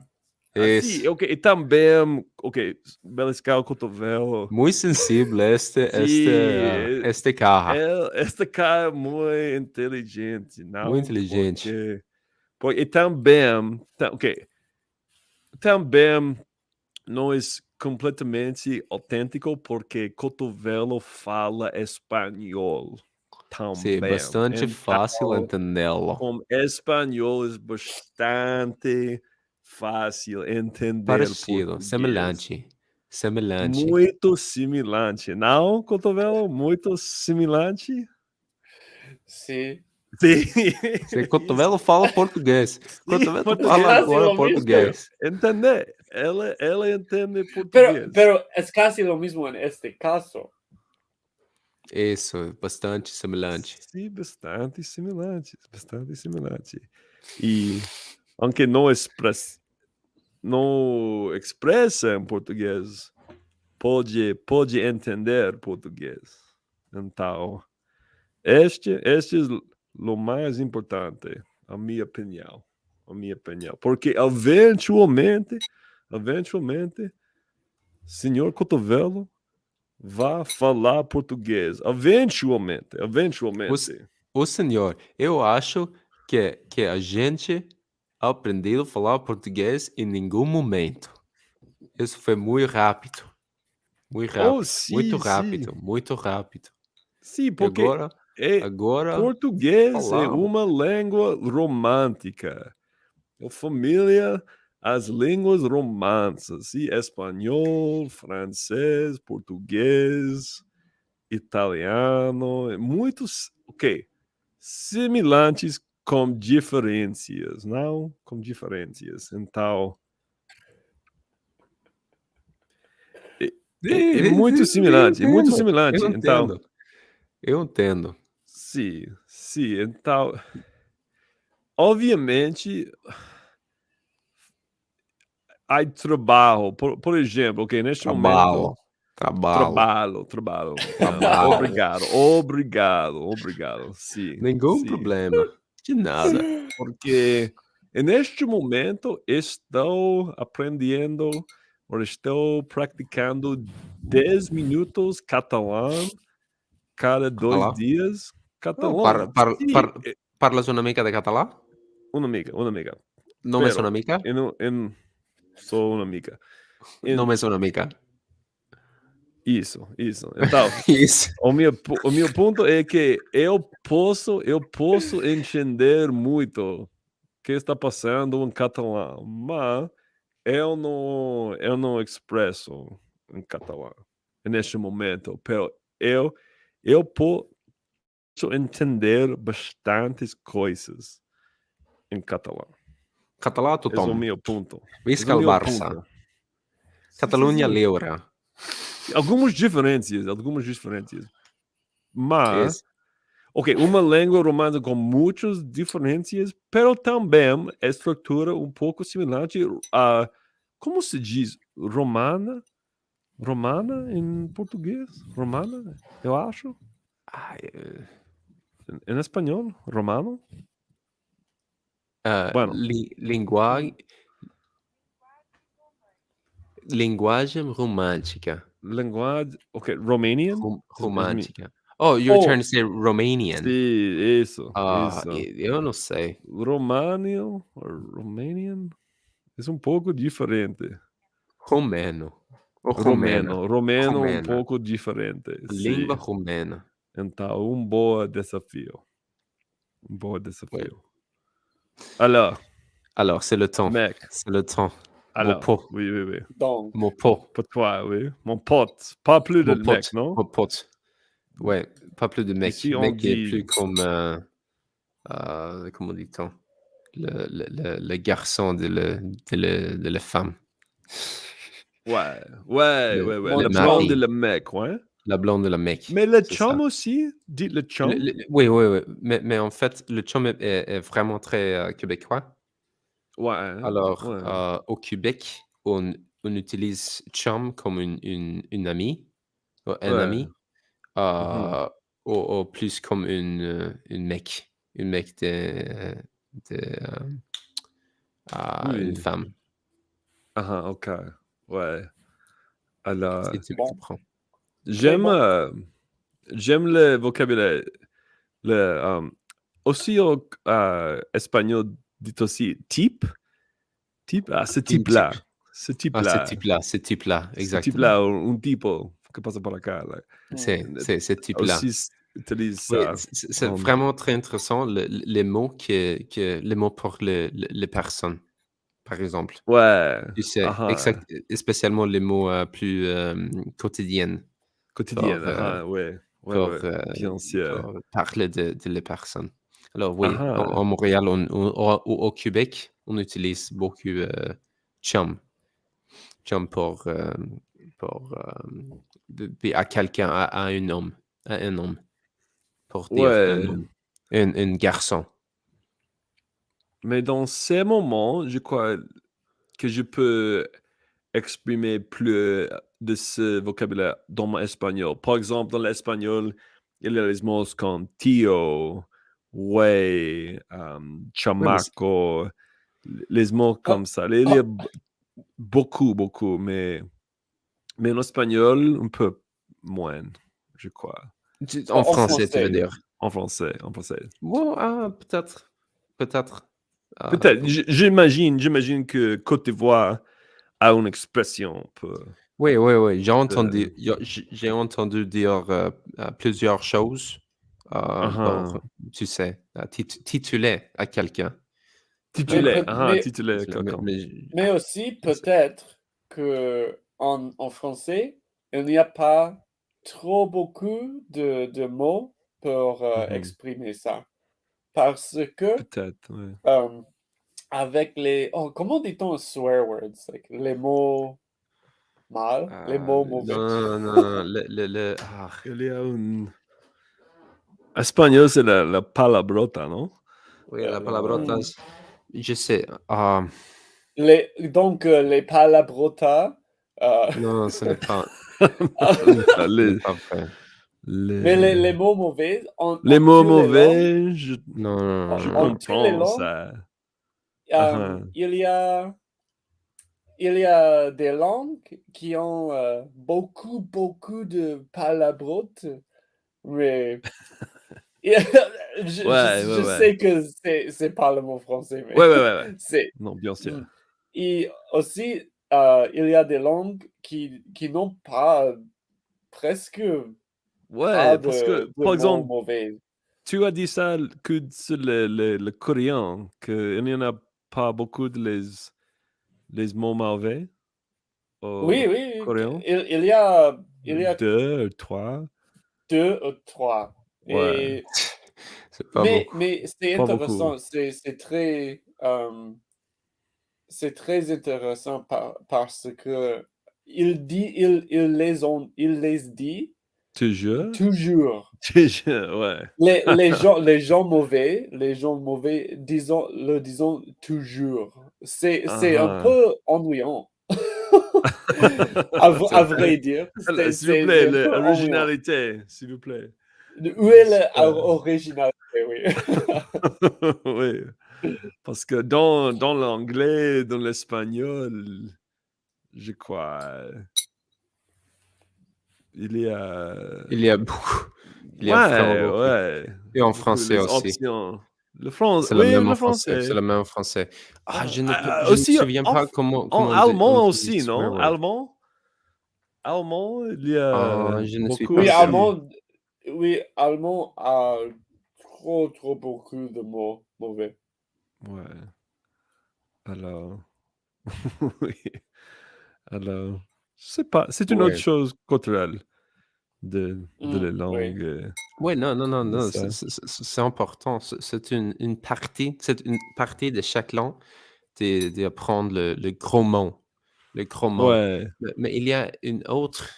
Speaker 1: Sim, ok, e também, ok, beliscar o cotovelo.
Speaker 2: Muito sensível este carro.
Speaker 1: Este cara é muito inteligente, não?
Speaker 2: Muito inteligente.
Speaker 1: E também, também não é completamente autêntico porque cotovelo fala espanhol também.
Speaker 2: Sim, bastante fácil entendê-lo.
Speaker 1: Com espanhol é bastante fácil entender.
Speaker 2: Parecido,
Speaker 1: português.
Speaker 2: semelhante.
Speaker 1: Muito semelhante. Não, cotovelo? Muito semelhante?
Speaker 3: Sim.
Speaker 2: Se cotovelo fala português. Cotovelo fala agora português.
Speaker 1: Entende? Ela entende português.
Speaker 3: Pero es casi lo mismo en este caso.
Speaker 2: Isso, bastante semelhante.
Speaker 1: Sim, bastante semelhante. E, aunque não expressa em português, pode entender português. Então, este é o mais importante, a minha opinião. Porque eventualmente, senhor Cotovelo vai falar português. Eventualmente.
Speaker 2: O senhor, eu acho que a gente aprendeu a falar português em nenhum momento. Isso foi muito rápido. Muito rápido.
Speaker 1: Sim, porque
Speaker 2: agora
Speaker 1: português é uma língua romântica. A família, as línguas românticas, sim? Espanhol, francês, português, italiano, muitos, semelhantes com diferenças, não? Com diferenças. Então, é muito semelhante, Então,
Speaker 2: eu entendo.
Speaker 1: Sim. Então, obviamente, há trabalho. Por exemplo, neste momento... Trabalho. Obrigado. Sim.
Speaker 2: Nenhum problema. De nada.
Speaker 1: Porque neste momento estou aprendendo ou estou praticando 10 minutos catalão cada 2 dias. Catalão.
Speaker 2: Parlas una mica de català?
Speaker 1: Una mica.
Speaker 2: Només una mica?
Speaker 1: Sou uma mica.
Speaker 2: Només una mica.
Speaker 1: Isso. Então, o meu ponto é que eu posso entender muito o que está passando em catalão, mas eu não expresso em catalão neste momento. Pero eu posso entender bastantes coisas em catalão.
Speaker 2: Català tothom.
Speaker 1: És o meu ponto.
Speaker 2: Visca el Barça. Catalunha l'Euro.
Speaker 1: Algumas diferenças. Mas, uma língua romana com muitas diferenças, pero também é estrutura um pouco semelhante a, como se diz, romana? Romana em português? Romana, eu acho. Em espanhol, romano?
Speaker 2: Bueno. Linguagem romântica.
Speaker 1: Romanian?
Speaker 2: Romântica. Oh, you're trying to say Romanian.
Speaker 1: Sim, isso.
Speaker 2: Eu não sei.
Speaker 1: Romanian é um pouco diferente.
Speaker 2: Romeno.
Speaker 1: Romeno um pouco diferente.
Speaker 2: Língua romena.
Speaker 1: Então, um bom desafio.
Speaker 2: Alors, c'est le temps.
Speaker 1: Mec.
Speaker 2: C'est le temps.
Speaker 1: Alors,
Speaker 2: mon pot.
Speaker 1: Oui.
Speaker 3: Donc.
Speaker 2: Mon pot.
Speaker 1: Pour toi, oui. Mon pote. Pas plus de mec, non?
Speaker 2: Mon pote. Ouais, pas plus de mec.
Speaker 1: Ici,
Speaker 2: mec est plus comme... comment dit-on? Le garçon de la femme.
Speaker 1: Ouais. Le blond de le mec, ouais.
Speaker 2: La blonde de la mec.
Speaker 1: Mais le
Speaker 2: C'est
Speaker 1: chum
Speaker 2: ça.
Speaker 1: aussi? Dites le chum?
Speaker 2: Oui, oui, oui. Mais en fait, le chum est vraiment très québécois.
Speaker 1: Ouais.
Speaker 2: Alors,
Speaker 1: Ouais.
Speaker 2: au Québec, on utilise chum comme une amie, un
Speaker 1: Ouais.
Speaker 2: ami,
Speaker 1: Mhm.
Speaker 2: ou plus comme une mec de, une
Speaker 1: Oui.
Speaker 2: femme,
Speaker 1: Ah, ok. Ouais. Alors,
Speaker 2: si tu me
Speaker 3: Bon,
Speaker 2: comprends.
Speaker 3: très
Speaker 1: j'aime
Speaker 3: bon.
Speaker 1: j'aime le vocabulaire. Aussi au espagnol, dit aussi type. Type, ce
Speaker 2: Un type.
Speaker 1: type-là. Ce
Speaker 2: Ah, ce
Speaker 1: type-là.
Speaker 2: type-là, ce type-là,
Speaker 1: Ce
Speaker 2: exactement.
Speaker 1: type-là, un tipo que passa por acá. Là.
Speaker 3: Hmm.
Speaker 2: C'est ce type-là.
Speaker 1: Aussi, utilise
Speaker 2: Oui,
Speaker 1: ça.
Speaker 2: c'est vraiment très intéressant, les mots les mots pour les personnes, par exemple.
Speaker 1: Ouais.
Speaker 2: Tu sais, spécialement les mots plus quotidiennes
Speaker 1: Quotidienne.
Speaker 2: pour,
Speaker 1: Ouais. Ouais,
Speaker 2: pour,
Speaker 1: ouais.
Speaker 2: euh,
Speaker 1: Bien sûr.
Speaker 2: pour parler de les personnes. Alors oui,
Speaker 1: Ah,
Speaker 2: en Montréal, au Québec, on utilise beaucoup chum. Chum pour à quelqu'un, à un homme, pour dire un
Speaker 1: ouais.
Speaker 2: homme, un garçon.
Speaker 1: Mais dans ces moments, je crois que je peux exprimer plus de ce vocabulaire dans mon espagnol. Par exemple, dans l'espagnol, il y a les mots comme tío, güey,
Speaker 2: Ouais, mais
Speaker 1: chamaco, les mots
Speaker 3: Ah,
Speaker 1: comme ça. Il y a beaucoup, mais en espagnol, un peu moins, je crois.
Speaker 2: en
Speaker 3: en
Speaker 2: français, tu veux
Speaker 3: français.
Speaker 2: dire?
Speaker 1: En français, en français.
Speaker 2: Peut-être. Peut-être.
Speaker 1: Peut-être, j'imagine que Côte d'Ivoire a une expression un peu.
Speaker 2: Oui, oui, oui.
Speaker 1: de-
Speaker 2: J'ai entendu dire plusieurs choses pour,
Speaker 1: Ah,
Speaker 2: tu sais, tituler à quelqu'un.
Speaker 3: Mais,
Speaker 1: titulaire, titulaire,
Speaker 2: Tituler,
Speaker 1: quelqu'un.
Speaker 3: mais aussi,
Speaker 2: je sais.
Speaker 3: peut-être que en français, il n'y a pas trop beaucoup de mots pour
Speaker 1: Mhm.
Speaker 3: exprimer ça. Parce que
Speaker 1: Peut-être, ouais.
Speaker 3: euh, avec les... Oh, comment dit-on swear words? Like, les mots mal, les mots mauvais.
Speaker 2: Non, non,
Speaker 1: Il y a un... Espagnol, c'est la palabrota, non?
Speaker 2: oui, la
Speaker 3: Hmm.
Speaker 2: palabrotas, je sais.
Speaker 3: Donc, les palabrotas.
Speaker 2: Non, ce n'est pas,
Speaker 1: Ça,
Speaker 2: ce n'est pas vrai.
Speaker 3: Mais
Speaker 1: les,
Speaker 3: les mots mauvais,
Speaker 1: les
Speaker 3: en
Speaker 1: mots
Speaker 3: toutes les langues,
Speaker 1: mauvais,
Speaker 2: Non, non,
Speaker 1: je
Speaker 2: non,
Speaker 3: en
Speaker 2: non.
Speaker 3: toutes les
Speaker 1: comprends
Speaker 3: langues,
Speaker 1: ça. Ah,
Speaker 3: il y a des langues qui ont beaucoup de palabrotes, mais
Speaker 1: ouais,
Speaker 3: je sais que c'est pas le mot français, mais
Speaker 1: ouais.
Speaker 3: c'est...
Speaker 1: Non, bien sûr.
Speaker 3: Mm. Et aussi, il y a des langues qui n'ont pas presque
Speaker 1: Ouais,
Speaker 3: pas
Speaker 1: parce que,
Speaker 3: de
Speaker 1: par
Speaker 3: mots
Speaker 1: exemple,
Speaker 3: mauvais.
Speaker 1: tu as dit ça que sur le coréen, qu'il n'y en a pas beaucoup de les mots mauvais au
Speaker 3: Oui, oui,
Speaker 1: coréen.
Speaker 3: il y a
Speaker 1: 2, 3.
Speaker 3: 2 ou 3.
Speaker 1: Ouais,
Speaker 3: Et
Speaker 2: C'est pas beaucoup.
Speaker 3: mais c'est
Speaker 1: pas beaucoup.
Speaker 3: intéressant, c'est très intéressant parce que il les dit
Speaker 1: Tu jures?
Speaker 3: toujours.
Speaker 1: Tu jures, ouais.
Speaker 3: Les gens mauvais disons toujours. C'est un
Speaker 1: Ah
Speaker 3: peu ennuyant.
Speaker 1: C'est
Speaker 3: À
Speaker 1: vrai.
Speaker 3: vrai dire,
Speaker 1: Alors, s'il vous plaît,
Speaker 3: c'est un peu ennuyant.
Speaker 1: l'originalité, s'il vous plaît.
Speaker 3: Où est
Speaker 1: C'est pas
Speaker 3: l'originalité, oui.
Speaker 1: oui, parce que dans l'anglais, dans l'espagnol, je crois, il y a
Speaker 2: Il y a beaucoup. Il y a vraiment
Speaker 1: ouais,
Speaker 2: beaucoup.
Speaker 1: ouais,
Speaker 2: Et en
Speaker 1: beaucoup
Speaker 2: français
Speaker 1: les
Speaker 2: aussi.
Speaker 1: options.
Speaker 2: C'est le
Speaker 1: Oui,
Speaker 2: même
Speaker 1: le
Speaker 2: en français. C'est
Speaker 1: français.
Speaker 2: le même en français. Je ne me
Speaker 1: Aussi
Speaker 2: souviens pas
Speaker 1: en
Speaker 2: comment
Speaker 1: allemand
Speaker 2: on dit
Speaker 1: aussi,
Speaker 2: swear
Speaker 1: non?
Speaker 2: word.
Speaker 1: Allemand, il y a
Speaker 2: Je ne suis
Speaker 1: beaucoup
Speaker 2: pas
Speaker 3: Oui,
Speaker 2: sûr.
Speaker 1: aussi.
Speaker 3: allemand a trop beaucoup de mots mauvais.
Speaker 1: Ouais, alors oui, alors je sais pas, c'est une autre
Speaker 2: Ouais.
Speaker 1: chose culturelle de la
Speaker 3: Oui.
Speaker 1: langue,
Speaker 2: Ouais,
Speaker 1: de
Speaker 2: non,
Speaker 1: ça.
Speaker 2: c'est important. C'est une partie de chaque langue d'apprendre le gros mot. le gros mot.
Speaker 1: Ouais.
Speaker 2: Mais il y a une autre,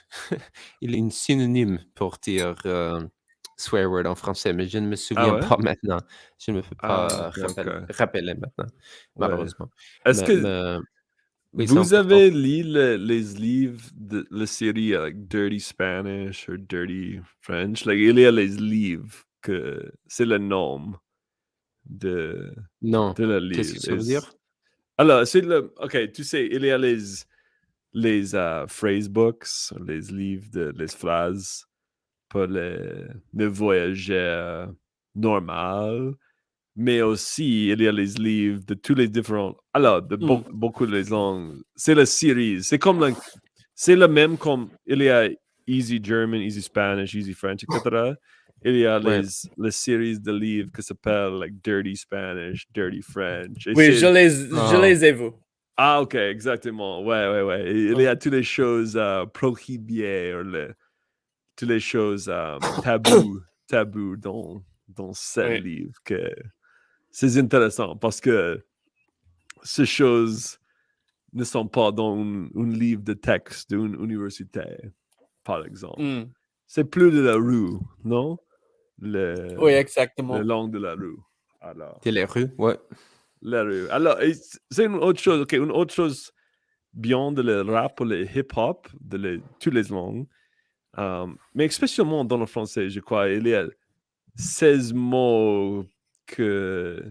Speaker 2: il y a une synonyme pour dire swear word en français, mais je ne me souviens pas maintenant. Je ne me fais pas rappeler maintenant, malheureusement.
Speaker 1: Est-ce que vous avez lu les livres de la série like Dirty Spanish ou Dirty French? Like, il y a les livres que c'est le nom de la livre.
Speaker 2: Qu'est-ce que ça veut dire?
Speaker 1: Alors, c'est OK, tu sais, il y a les phrasebooks, les livres les phrases pour les voyageurs normaux, mais aussi il y a les livres de tous les différents. Alors, de beaucoup de langues. C'est la série. C'est comme c'est le même comme il y a Easy German, Easy Spanish, Easy French, etc. Il y a les séries de livres qui s'appellent like Dirty Spanish, Dirty French.
Speaker 3: Oui, je les ai vus.
Speaker 1: Ah, ok, exactement. Ouais. Il y a toutes les choses prohibées, toutes les choses tabous dans ce livre. C'est intéressant parce que ces choses ne sont pas dans un livre de texte d'une université, par exemple. C'est plus de la rue, non?
Speaker 3: Oui, exactement.
Speaker 1: La langue de la rue. Alors,
Speaker 2: de la rue, ouais.
Speaker 1: La rue. Alors, c'est une autre chose. OK, une autre chose bien de le rap ou le hip-hop, toutes les langues, mais spécialement dans le français, je crois, il y a 16 mots que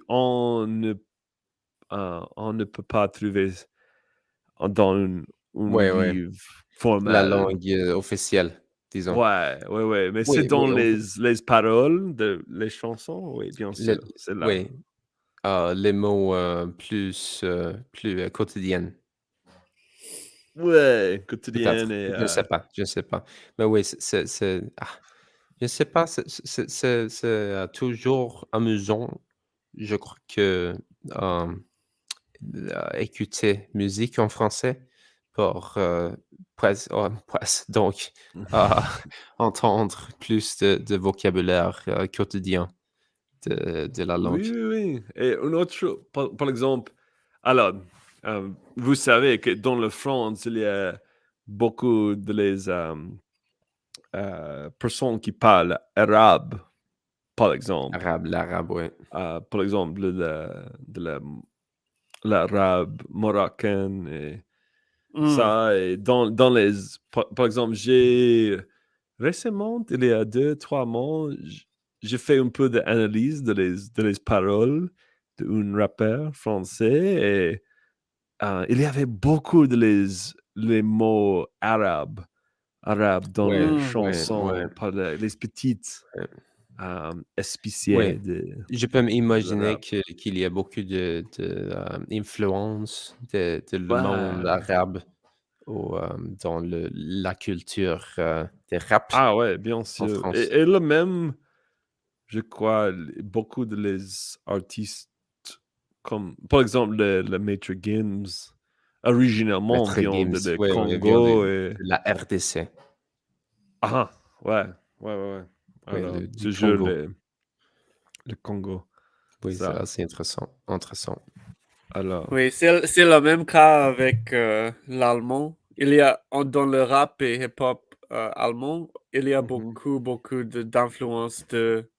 Speaker 1: on ne peut pas trouver dans un livre formel.
Speaker 2: La langue officielle, disons.
Speaker 1: Ouais. Mais c'est dans les paroles les chansons, oui, bien sûr. C'est là.
Speaker 2: Oui. Les mots plus quotidiens.
Speaker 1: Ouais, quotidienne.
Speaker 2: Je ne sais pas. Mais oui, je ne sais pas, c'est toujours amusant, je crois que écouter musique en français pour donc entendre plus de vocabulaire quotidien de la langue.
Speaker 1: Oui. Et une autre chose, par exemple, alors, vous savez que dans la France, il y a beaucoup de personnes qui parlent arabe, par exemple.
Speaker 2: L'arabe, oui.
Speaker 1: Par exemple, de l'arabe marocain et ça. Et dans les... Par exemple, récemment, il y a 2-3 mois, j'ai fait un peu d'analyse de les paroles d'un rappeur français et il y avait beaucoup de les mots arabes dans les chansons, par les petites espiciers.
Speaker 2: Je peux m'imaginer qu'il y a beaucoup d'influence de le monde arabe dans la culture des rap.
Speaker 1: Ah ouais, bien sûr. Et le même, je crois, beaucoup de les artistes, comme par exemple le Maître Gims, originalement vient de Congo. Et
Speaker 2: la RDC.
Speaker 1: Ah, ouais. Alors,
Speaker 2: du Congo.
Speaker 1: Le Congo.
Speaker 2: Oui, c'est assez intéressant.
Speaker 1: Alors.
Speaker 3: Oui, c'est le même cas avec l'allemand. Il y a dans le rap et hip-hop allemand, il y a beaucoup d'influence de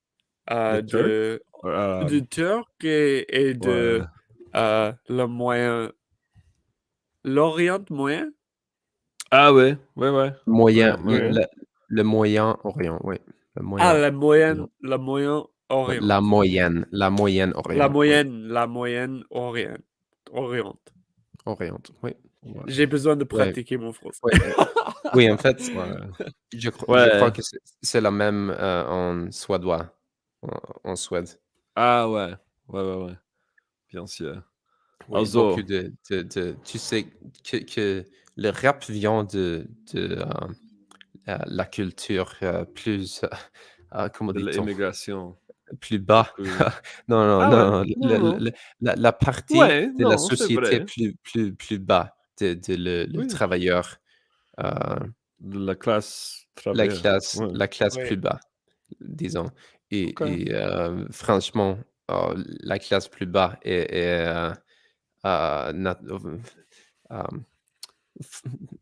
Speaker 3: turc et de l'Orient moyen.
Speaker 1: Ah ouais.
Speaker 2: Moyen, le Moyen-Orient, oui.
Speaker 3: Le Moyen-Orient.
Speaker 2: La moyenne Orient. Orient, oui.
Speaker 3: J'ai besoin de pratiquer mon français.
Speaker 2: Oui, en fait, je crois que c'est la même en suédois, en Suède.
Speaker 1: Ah ouais. Bien sûr.
Speaker 2: Oui, beaucoup tu sais que le rap vient de la culture plus, comment dit-on?
Speaker 1: De l'immigration.
Speaker 2: Plus bas. Non. La partie de la société plus bas le travailleur.
Speaker 1: La classe
Speaker 2: La classe plus bas, disons. Et franchement, la classe plus bas est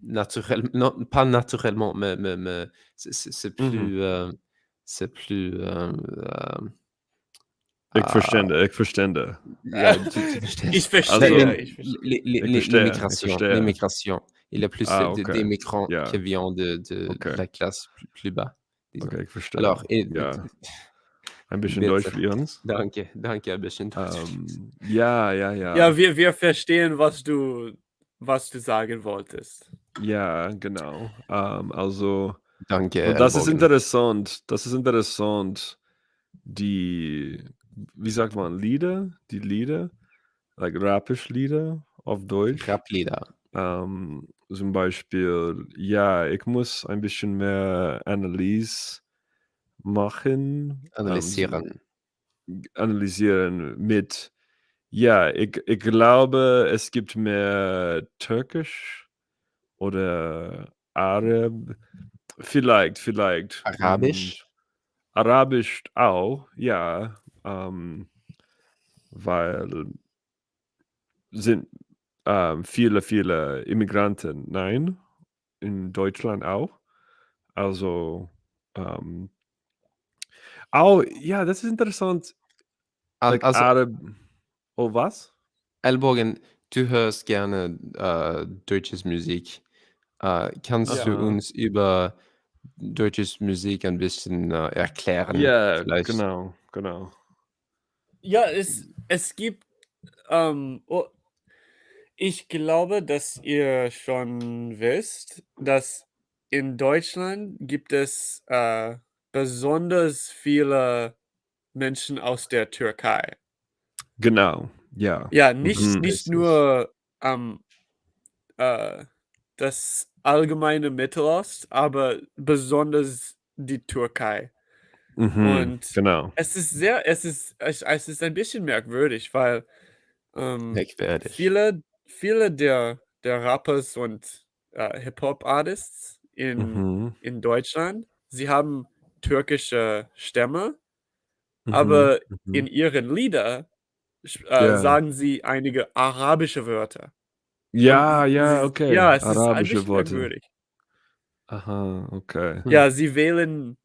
Speaker 2: naturellement, pas naturellement, mais c'est plus, c'est plus,
Speaker 1: Ich verstände.
Speaker 2: ja, du verstehst.
Speaker 3: Ich
Speaker 1: Also,
Speaker 3: verstehe, ich verstehe.
Speaker 1: ich
Speaker 2: L'immigration,
Speaker 1: verstehe.
Speaker 2: l'immigration. Il y a plus
Speaker 1: Okay.
Speaker 2: des migrants
Speaker 1: Ja.
Speaker 2: qui viennent de
Speaker 1: Okay.
Speaker 2: la classe plus bas, disons.
Speaker 1: Okay, ich verstehe.
Speaker 2: Alors,
Speaker 1: ja. Ein bisschen
Speaker 2: bitte.
Speaker 1: Deutsch für uns.
Speaker 2: Danke, ein bisschen Deutsch.
Speaker 1: Ja.
Speaker 3: Ja, wir verstehen, was du sagen wolltest.
Speaker 1: Ja, genau. Also,
Speaker 2: Danke,
Speaker 1: und das ist
Speaker 2: Ellbogen.
Speaker 1: interessant, die, wie sagt man, Lieder, like Rapisch-Lieder auf Deutsch.
Speaker 2: Rap-Lieder.
Speaker 1: Zum Beispiel, ja, ich muss ein bisschen mehr Analyse machen. Analysieren mit, ja, ich glaube, es gibt mehr Türkisch oder vielleicht.
Speaker 2: Arabisch?
Speaker 1: Arabisch auch, ja. Weil sind viele Immigranten, nein, in Deutschland auch. Also, ja, das ist interessant. Like
Speaker 2: Also,
Speaker 1: was?
Speaker 2: Ellbogen, du hörst gerne deutsches Musik. Kannst du uns über deutsches Musik ein bisschen erklären?
Speaker 1: Ja,
Speaker 2: vielleicht?
Speaker 1: genau.
Speaker 3: Ja, es gibt, ich glaube, dass ihr schon wisst, dass in Deutschland gibt es, besonders viele Menschen aus der Türkei.
Speaker 1: Genau, ja.
Speaker 3: Ja, nicht
Speaker 2: Richtig.
Speaker 3: nur, äh, das allgemeine Mittelost, aber besonders die Türkei. Und
Speaker 1: Genau.
Speaker 3: es ist ein bisschen merkwürdig, weil,
Speaker 2: Merkwürdig.
Speaker 3: viele der Rappers und, Hip-Hop-Artists in Deutschland, sie haben türkische Stämme, aber in ihren Lieder
Speaker 1: Ja.
Speaker 3: sagen sie einige arabische Wörter.
Speaker 1: Ja,
Speaker 3: Sie
Speaker 1: okay.
Speaker 3: ja, es ist ein
Speaker 1: Arabische
Speaker 3: bisschen
Speaker 1: Worte.
Speaker 3: merkwürdig.
Speaker 1: Aha, okay.
Speaker 3: Ja, sie wählen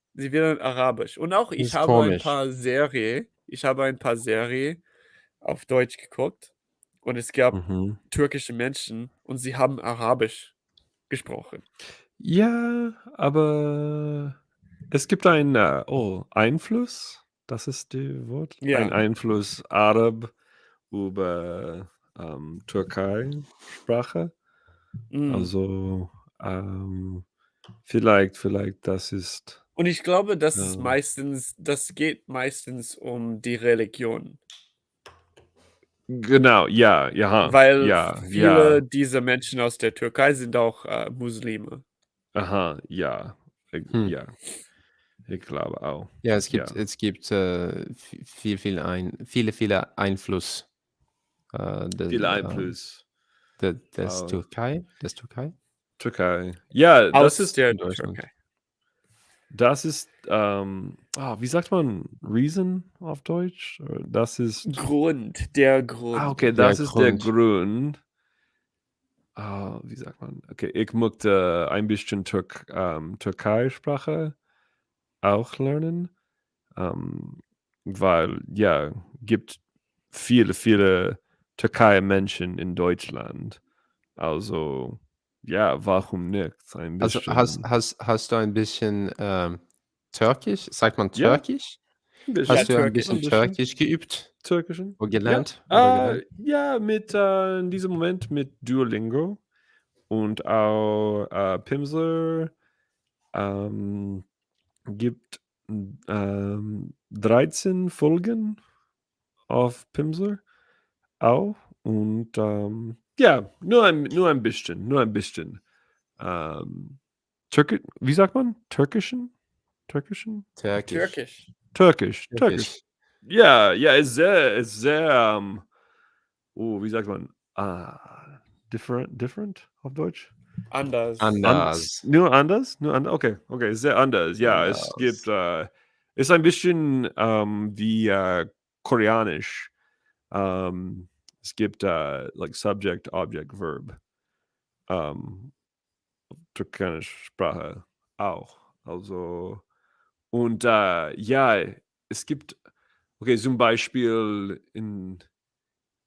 Speaker 3: Arabisch. Und auch
Speaker 2: Das
Speaker 3: ich
Speaker 2: ist
Speaker 3: habe ein
Speaker 2: komisch.
Speaker 3: paar Serie auf Deutsch geguckt und es gab türkische Menschen und sie haben Arabisch gesprochen.
Speaker 1: Ja, aber es gibt einen Einfluss, das ist die Wort? Ein
Speaker 3: Ja.
Speaker 1: Einfluss Arab über Türkei-Sprache. Also vielleicht das ist.
Speaker 3: Und ich glaube, das geht meistens um die Religion.
Speaker 1: Genau, ja,
Speaker 3: Weil
Speaker 1: ja.
Speaker 3: viele dieser Menschen aus der Türkei sind auch, Muslime.
Speaker 1: Aha, ja. Ja. Ich glaube auch.
Speaker 2: Ja, es gibt viele Einfluss
Speaker 1: Viel Einfluss.
Speaker 2: des Türkei.
Speaker 1: Türkei. Ja, das ist
Speaker 3: der
Speaker 2: Deutschland.
Speaker 3: Türkei.
Speaker 1: Das ist, wie sagt man Reason auf Deutsch? Das ist
Speaker 3: Der Grund.
Speaker 1: okay, das ist der Grund. Wie sagt man? Okay, ich möchte ein bisschen Türkei-Sprache auch lernen, weil, ja, gibt viele Türkei-Menschen in Deutschland. Also, ja, warum nicht? Ein
Speaker 2: Also
Speaker 1: bisschen.
Speaker 2: hast du ein bisschen Türkisch? Sagt man
Speaker 1: Ja,
Speaker 2: Türkisch?
Speaker 1: ein bisschen.
Speaker 2: Hast du ein bisschen
Speaker 1: Ein bisschen.
Speaker 2: Türkisch geübt?
Speaker 1: Türkischen?
Speaker 2: Oder gelernt?
Speaker 1: Ja, in diesem Moment mit Duolingo und auch Pimsleur gibt 13 Folgen auf Pimsleur auch und ja, nur ein bisschen. Wie sagt man? Türkischen?
Speaker 3: Türkisch.
Speaker 1: Türkisch. Ja, ist sehr, wie sagt man? Different auf Deutsch?
Speaker 3: Anders.
Speaker 1: Nur anders? Okay, sehr anders. Ja, es gibt, ist ein bisschen wie Koreanisch. Es gibt like Subject, Object, Verb. türkische Sprache auch. Also, und ja, es gibt, okay, zum Beispiel in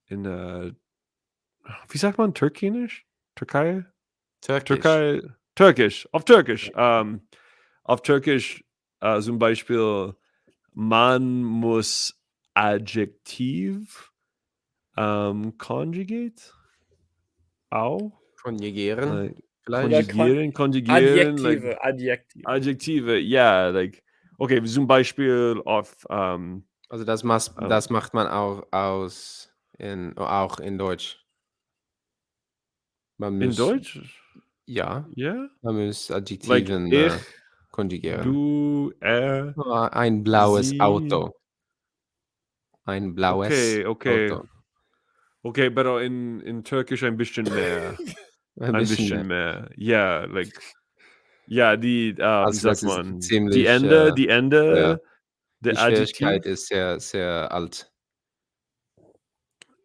Speaker 1: wie sagt man Türkisch? Türkei?
Speaker 2: Türkisch.
Speaker 1: Türkisch, auf Türkisch. Auf Türkisch zum Beispiel, man muss Adjektiv conjugate auch.
Speaker 2: Konjugieren.
Speaker 1: Like,
Speaker 2: Vielleicht.
Speaker 1: konjugieren, like
Speaker 3: Adjektive.
Speaker 1: Adjektive, yeah, like, okay, zum Beispiel auf,
Speaker 2: Also das macht man auch auch in Deutsch.
Speaker 1: in Deutsch?
Speaker 2: Ja,
Speaker 1: Yeah?
Speaker 2: man muss
Speaker 1: Like,
Speaker 2: Adjektiven
Speaker 1: ich,
Speaker 2: konjugieren.
Speaker 1: du, er,
Speaker 2: Ein blaues
Speaker 1: sie.
Speaker 2: Auto. Ein blaues
Speaker 1: Okay.
Speaker 2: Auto.
Speaker 1: Okay, pero in Türkisch ein bisschen mehr.
Speaker 2: Ein bisschen mehr.
Speaker 1: mehr. Yeah, like, ja, die, wie
Speaker 2: Also das
Speaker 1: sagt
Speaker 2: ist
Speaker 1: man?
Speaker 2: ziemlich,
Speaker 1: Die Ende,
Speaker 2: ja.
Speaker 1: der
Speaker 2: Die Schwierigkeit
Speaker 1: Adjektiv.
Speaker 2: ist sehr, sehr alt.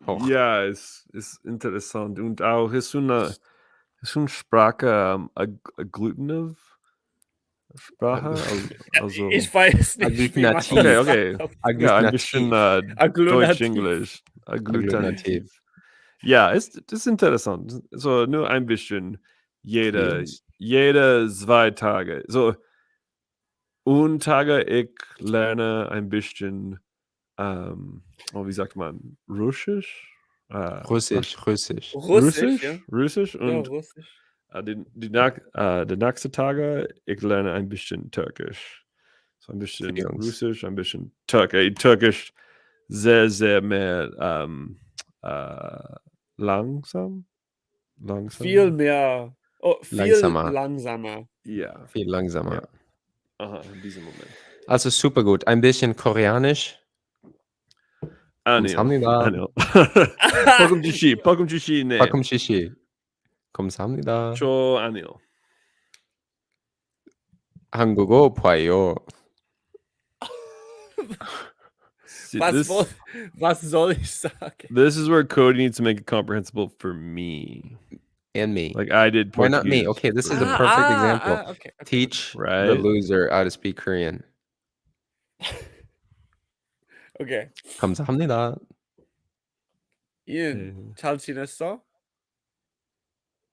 Speaker 2: Hoch.
Speaker 1: Ja, es ist interessant. Und auch ist eine Sprache, agglutinative Sprache. Also,
Speaker 3: Ich weiß nicht, wie man das
Speaker 2: Agglutinativ.
Speaker 1: okay.
Speaker 3: sagt.
Speaker 1: Ja, ein bisschen Deutsch-Englisch.
Speaker 2: Agglutinativ.
Speaker 1: Ja, das ist interessant. So, nur ein bisschen. Jede
Speaker 2: Vieles.
Speaker 1: 2 Tage. So, und Tage, ich lerne ein bisschen, wie sagt man, Russisch?
Speaker 2: Russisch.
Speaker 3: Russisch, ja.
Speaker 1: Russisch
Speaker 3: Ja,
Speaker 1: und
Speaker 3: Russisch.
Speaker 1: die nächsten Tage, ich lerne ein bisschen Türkisch. So ein bisschen
Speaker 2: die Jungs.
Speaker 1: Russisch, ein bisschen Türkisch sehr, sehr mehr langsam.
Speaker 3: Viel mehr. Oh, viel
Speaker 2: Langsamer.
Speaker 3: langsamer.
Speaker 1: Ja.
Speaker 2: Viel langsamer.
Speaker 1: Ja. Aha, in diesem Moment.
Speaker 2: Also super gut. Ein bisschen Koreanisch.
Speaker 1: 아니요. 뻐끔치시, 네.
Speaker 2: Pakumchishi. 감사합니다.
Speaker 1: 저 아니요.
Speaker 2: 한국어 봐요.
Speaker 1: See,
Speaker 3: Was soll ich sagen?
Speaker 1: this is where Cody needs to make it comprehensible for me.
Speaker 2: And me.
Speaker 1: Like I did
Speaker 2: Why
Speaker 1: Portuguese.
Speaker 2: not me? Okay, this is a perfect example.
Speaker 3: Okay.
Speaker 2: Teach the
Speaker 1: Right?
Speaker 2: loser how to speak Korean.
Speaker 3: Okay.
Speaker 2: 감사합니다.
Speaker 3: 이은 잘 지냈어?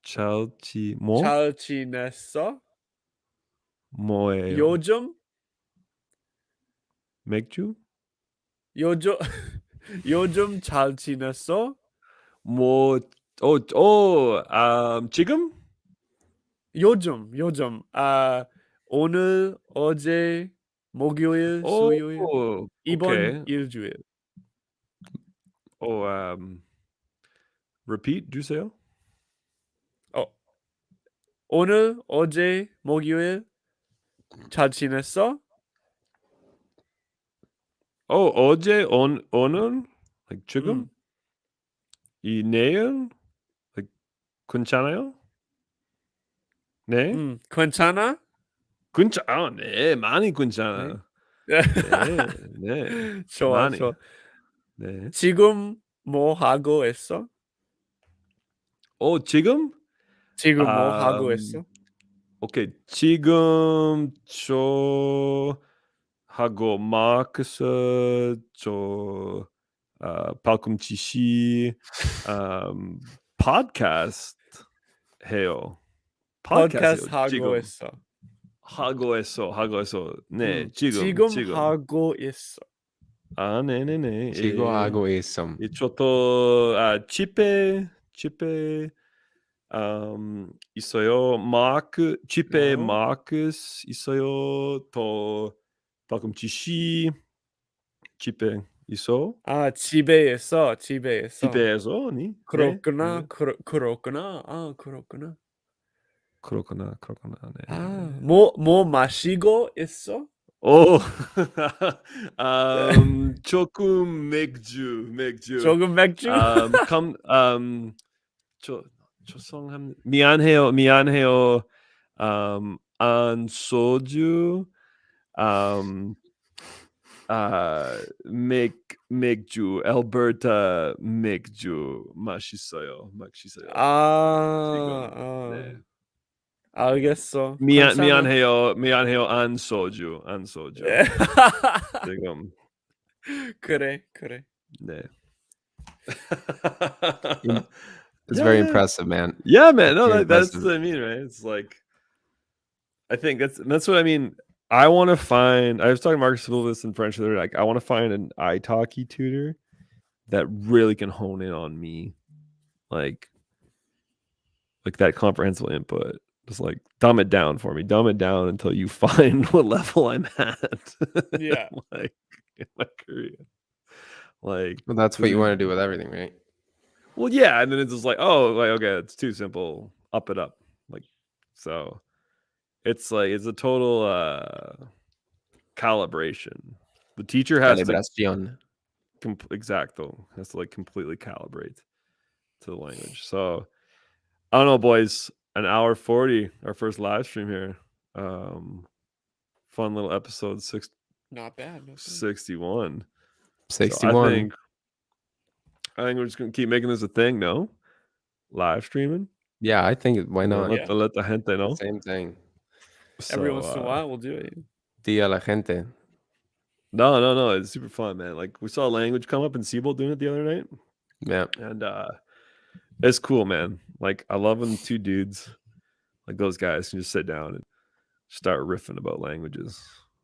Speaker 1: 잘
Speaker 3: 지냈어?
Speaker 1: 뭐예요?
Speaker 3: 요즘
Speaker 1: 맥주?
Speaker 3: 요즘 잘 지냈어?
Speaker 1: 지금?
Speaker 3: 요즘 오늘 어제 목요일 수요일 이번
Speaker 1: okay.
Speaker 3: 일주일.
Speaker 1: Repeat 주세요.
Speaker 3: 오늘 어제 목요일 잘 지냈어?
Speaker 1: 어제 오늘 like 지금? 이 내일 like 괜찮아요? 네?
Speaker 3: 괜찮아?
Speaker 1: 네, 많이 괜찮아. 네.
Speaker 3: 좋아.
Speaker 1: 많이. 네.
Speaker 3: 지금 뭐 하고 있어?
Speaker 1: 지금?
Speaker 3: 지금 뭐 하고 있어?
Speaker 1: 오케이. 지금 저 하고 마크스 저 팔꿈치시 팟캐스트 해요.
Speaker 3: 팟캐스트 하고 있어.
Speaker 1: 하고 있어. 네, 지금
Speaker 3: 하고 있어.
Speaker 1: 네네네.
Speaker 2: 지금 하고 있음.
Speaker 1: 저도 집에 있어요. 집에 마크스 있어요. 또 팔꿈치시 집에 있어.
Speaker 3: 집에 있어.
Speaker 1: 집에서 니?
Speaker 3: 그렇구나.
Speaker 1: 네.
Speaker 3: 그렇구나.
Speaker 1: 그렇구나. 네.
Speaker 3: 뭐 마시고 있어?
Speaker 1: 조금 맥주.
Speaker 3: 조금 맥주?
Speaker 1: 죄송합니다. 미안해요. 안 소주. Mekju, Alberta Mekju, Mashisoyo. 네.
Speaker 3: 알겠어.
Speaker 1: 미안해요 안 소주. 지금
Speaker 3: 그래.
Speaker 1: 네.
Speaker 2: It's very impressive, man.
Speaker 1: Yeah, man. No,
Speaker 2: Very
Speaker 1: that's
Speaker 2: impressive.
Speaker 1: what I mean, right? It's like, I think that's what I mean. I want to find. I was talking to Marcus about this in French. They're like, I want to find an italki tutor that really can hone in on me, like that comprehensive input. Just like dumb it down for me. Dumb it down until you find what level I'm at.
Speaker 3: Yeah.
Speaker 1: Like in my career. Like,
Speaker 2: Well, that's what you want to do with everything, right?
Speaker 1: well, yeah, and then it's just like, oh, like, okay, it's too simple. Up it up. Like, so it's like it's a total calibration. The teacher has
Speaker 2: Calibración.
Speaker 1: to has to like completely calibrate to the language. So I don't know, boys. An hour 40, our first live stream here. Fun little episode
Speaker 3: Not bad.
Speaker 1: 61.
Speaker 2: 61.
Speaker 1: So I think we're just gonna keep making this a thing. No, live streaming.
Speaker 2: Yeah, I think why not?
Speaker 1: Let the gente know.
Speaker 2: Same thing.
Speaker 3: Every once in a while, we'll do it.
Speaker 2: Dia la gente.
Speaker 1: No. It's super fun, man. Like we saw language come up and Siebold doing it the other night.
Speaker 2: Yeah.
Speaker 1: And it's cool, man. Like I love when two dudes like those guys can just sit down and start riffing about languages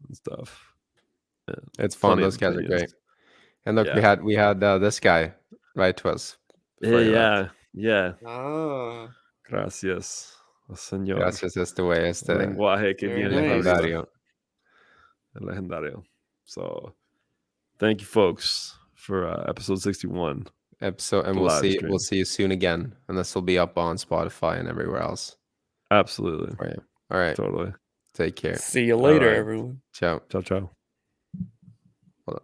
Speaker 1: and stuff.
Speaker 2: Yeah. It's fun. Those guys are great. And look, we had this guy write to us.
Speaker 1: Yeah.
Speaker 3: Ah.
Speaker 1: Gracias, señor.
Speaker 2: Gracias way.
Speaker 1: Lenguaje que viene
Speaker 2: legendario.
Speaker 1: So, thank you, folks, for episode 61.
Speaker 2: And we'll see you soon again, and this will be up on Spotify and everywhere else.
Speaker 1: Absolutely.
Speaker 2: For you. All right.
Speaker 1: Totally.
Speaker 2: Take care.
Speaker 3: See you later, everyone.
Speaker 2: Ciao.
Speaker 1: Ciao.
Speaker 2: Hold on.